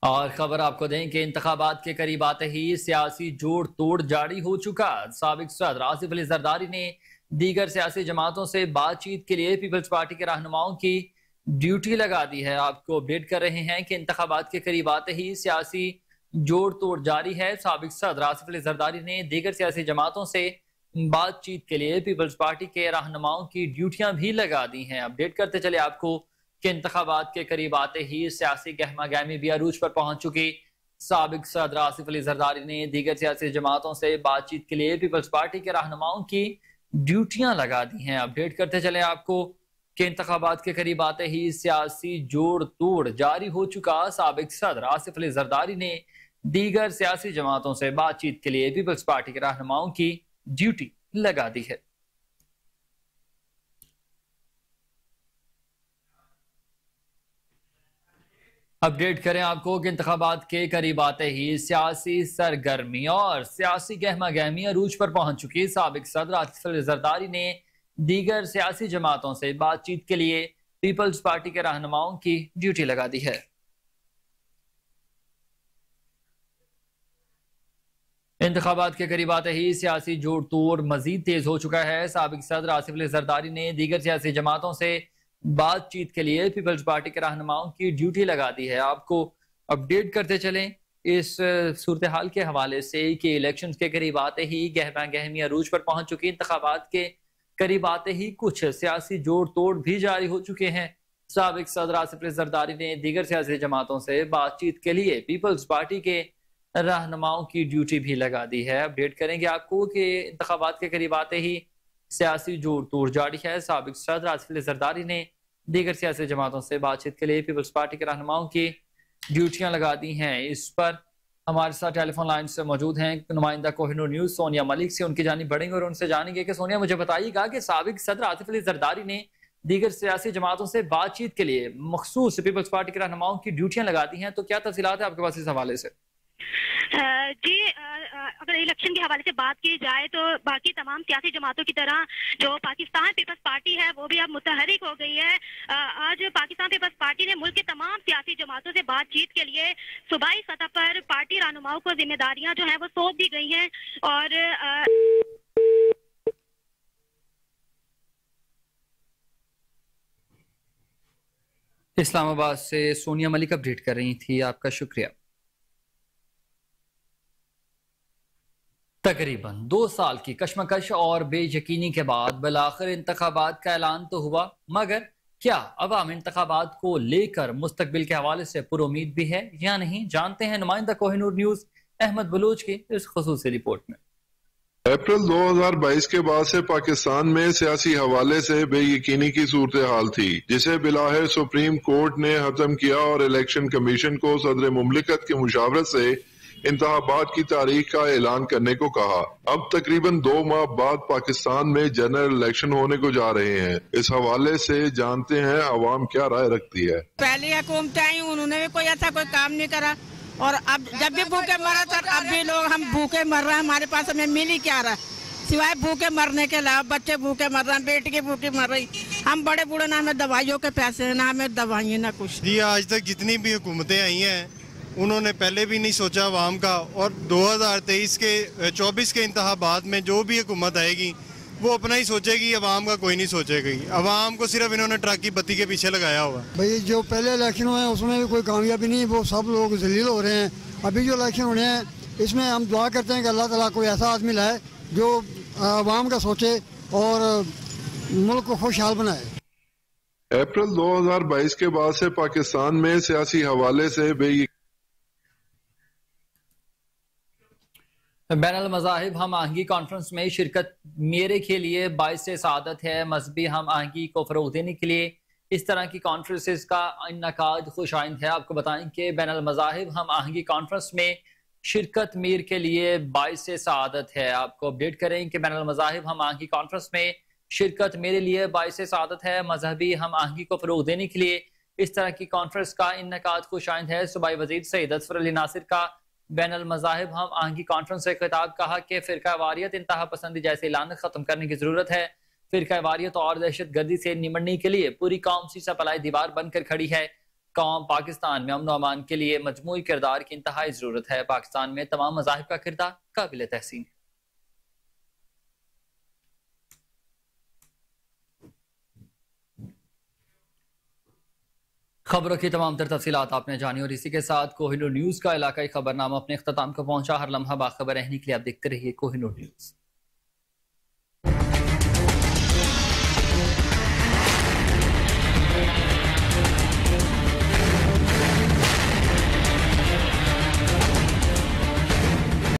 اور خبر آپ کو دیں کہ انتخابات کے قریب آتے ہی سیاسی جوڑ توڑ جاری ہو چکا۔ سابق صدر آصف علی زرداری نے دیگر سیاسی جماعتوں سے بات چیت کے لیے پیپلز پارٹی کے رہنماؤں کی ڈیوٹی لگا دی ہے۔ آپ کو اپڈیٹ کر رہے ہیں کہ انتخابات کے قریب آتے ہی سیاسی جوڑ توڑ جاری ہے۔ سابق صدر آصف علی زرداری نے دیگر سیاسی جماعتوں سے بات چیت کے لیے پیپلز پارٹی کے رہنماؤں کی ڈیوٹیاں بھی لگا دی ہیں۔ اپڈیٹ کرتے چلے آپ کو کہ انتخابات کے قریب آتے ہی سیاسی گہما گہمی بھی عروج پر پہنچ چکی۔ سابق صدر آصف علی زرداری نے دیگر سیاسی جماعتوں سے بات چیت کے لیے پیپلز پارٹی کے رہنماؤں کی ڈیوٹیاں لگا دی ہیں۔ اپڈیٹ کرتے چلے آپ کو کہ انتخابات کے قریب آتے ہی سیاسی جوڑ توڑ جاری ہو چکا۔ سابق صدر آصف علی زرداری نے دیگر سیاسی جماعتوں سے بات چیت کے لیے پیپلز پارٹی کے رہنماؤں کی ڈیوٹی لگا دی ہے۔ اپڈیٹ کریں آپ کو کہ انتخابات کے قریب آتے ہی سیاسی سرگرمی اور سیاسی گہما گہمی عروج پر پہنچ چکی۔ سابق صدر آصف علی زرداری نے دیگر سیاسی جماعتوں سے بات چیت کے لیے پیپلز پارٹی کے رہنماؤں کی ڈیوٹی لگا دی ہے۔ انتخابات کے قریب آتے ہی سیاسی جوڑ توڑ مزید تیز ہو چکا ہے۔ سابق صدر آصف علی زرداری نے دیگر سیاسی جماعتوں سے بات چیت کے لیے پیپلز پارٹی کے رہنماؤں کی ڈیوٹی لگا دی ہے۔ آپ کو اپڈیٹ کرتے چلیں اس صورتحال کے حوالے سے کہ الیکشنز کے قریب آتے ہی گہما گہمی عروج پر پہنچ چکی۔ انتخابات کے قریب آتے ہی کچھ سیاسی جوڑ توڑ بھی جاری ہو چکے ہیں۔ سابق صدر آصف علی زرداری نے دیگر سیاسی جماعتوں سے بات چیت کے لیے پیپلز پارٹی کے رہنماؤں کی ڈیوٹی بھی لگا دی ہے۔ اپڈیٹ کریں گے آپ کو کہ انتخابات کے قریب آتے ہی سیاسی جوڑ توڑ جاری ہے۔ سابق صدر آصف علی زرداری نے دیگر سیاسی جماعتوں سے بات چیت کے لیے پیپلز پارٹی کے رہنماؤں کی ڈیوٹیاں لگا دی ہیں۔ اس پر ہمارے ساتھ ٹیلی فون لائن سے موجود ہیں نمائندہ کوہ نور نیوز سونیا ملک سے، ان کی جانب بڑھیں گے اور ان سے جانیں گے کہ سونیا مجھے بتائیے گا کہ سابق صدر آصف علی زرداری نے دیگر سیاسی جماعتوں سے بات چیت کے لیے مخصوص پیپلز پارٹی کے رہنماؤں کی ڈیوٹیاں لگا دی ہیں، تو کیا تفصیلات ہیں آپ کے پاس اس حوالے سے؟ جی اگر الیکشن کے حوالے سے بات کی جائے تو باقی تمام سیاسی جماعتوں کی طرح جو پاکستان پیپلز پارٹی ہے وہ بھی اب متحرک ہو گئی ہے۔ آج پاکستان پیپلز پارٹی نے ملک کے تمام سیاسی جماعتوں سے بات چیت کے لیے صوبائی سطح پر پارٹی رہنماؤں کو ذمہ داریاں جو ہیں وہ سونپ دی گئی ہیں اور اسلام آباد سے سونیا ملک اپڈیٹ کر رہی تھی، آپ کا شکریہ۔ تقریباً 2 سال کی کشمکش اور بے یقینی کے بعد بالآخر انتخابات کا اعلان تو ہوا، مگر کیا عوام انتخابات کو لے کر مستقبل کے حوالے سے پر امید بھی ہے یا نہیں؟ جانتے ہیں نمائندہ کوہ نور نیوز احمد بلوچ کی اس خصوصی رپورٹ میں۔ اپریل 2022 کے بعد سے پاکستان میں سیاسی حوالے سے بے یقینی کی صورتحال تھی، جسے بالآخر سپریم کورٹ نے ختم کیا اور الیکشن کمیشن کو صدر مملکت کی مشاورت سے انتخابات کی تاریخ کا اعلان کرنے کو کہا۔ اب تقریباً 2 ماہ بعد پاکستان میں جنرل الیکشن ہونے کو جا رہے ہیں۔ اس حوالے سے جانتے ہیں عوام کیا رائے رکھتی ہے۔ پہلی حکومتیں آئی انہوں نے بھی کوئی ایسا کوئی کام نہیں کرا، اور اب جب بھی بھوکے مرا سر اب بھی لوگ ہم بھوکے مر رہے ہیں، ہمارے پاس ہمیں مل ہی کیا رہا سوائے بھوکے مرنے کے علاوہ۔ بچے بھوکے مر رہے ہیں، بیٹی کی بھوکی مر رہی، ہم بڑے بوڑھے نہ ہمیں دوائیوں کے پیسے ہیں، نہ ہمیں دوائیں نہ کچھ۔ جی آج تک جتنی بھی حکومتیں آئی ہیں انہوں نے پہلے بھی نہیں سوچا عوام کا، اور 2023 کے 24 کے انتخابات میں جو بھی حکومت آئے گی وہ اپنا ہی سوچے گی، عوام کا کوئی نہیں سوچے گی۔ عوام کو صرف انہوں نے ٹرک کی بتی کے پیچھے لگایا ہوا۔ بھائی جو پہلے الیکشن ہوئے ہیں اس میں بھی کوئی کامیابی نہیں، وہ سب لوگ ذلیل ہو رہے ہیں۔ ابھی جو الیکشن ہونے ہیں اس میں ہم دعا کرتے ہیں کہ اللہ تعالیٰ کوئی ایسا آدمی لائے جو عوام کا سوچے اور ملک کو خوشحال بنائے۔ اپریل 2022 کے بعد سے پاکستان میں سیاسی حوالے سے بین المذاہب ہم آہنگی کانفرنس میں شرکت میرے کے لیے باعث سعادت ہے۔ مذہبی ہم آہنگی کو فروغ دینے کے لیے اس طرح کی کانفرنسز کا انعقاد خوش آئند ہے۔ آپ کو بتائیں کہ بین المذاہب ہم آہنگی کانفرنس میں شرکت میر کے لیے باعث سعادت ہے۔ آپ کو اپڈیٹ کریں کہ بین المذاہب ہم آہنگی کانفرنس میں شرکت میرے لیے باعث سعادت ہے۔ مذہبی ہم آہنگی کو فروغ دینے کے لیے اس طرح کی کانفرنس کا انعقاد خوش آئند ہے۔ صوبائی وزیر سید اظفر علی ناصر کا بین المذاہب ہم آہنگی کانفرنس سے خطاب، کہا کہ فرقہ واریت انتہا پسندی جیسے اعلان ختم کرنے کی ضرورت ہے۔ فرقہ واریت اور دہشت گردی سے نمٹنے کے لیے پوری قوم سیسہ پلائی دیوار بن کر کھڑی ہے۔ قوم پاکستان میں امن و امان کے لیے مجموعی کردار کی انتہائی ضرورت ہے۔ پاکستان میں تمام مذاہب کا کردار قابل تحسین ہے۔ خبروں کی تمام تر تفصیلات آپ نے جانی اور اسی کے ساتھ کوہ نور نیوز کا علاقائی خبرنامہ اپنے اختتام کو پہنچا۔ ہر لمحہ باخبر رہنے کے لیے آپ دیکھتے رہیے کوہ نور نیوز۔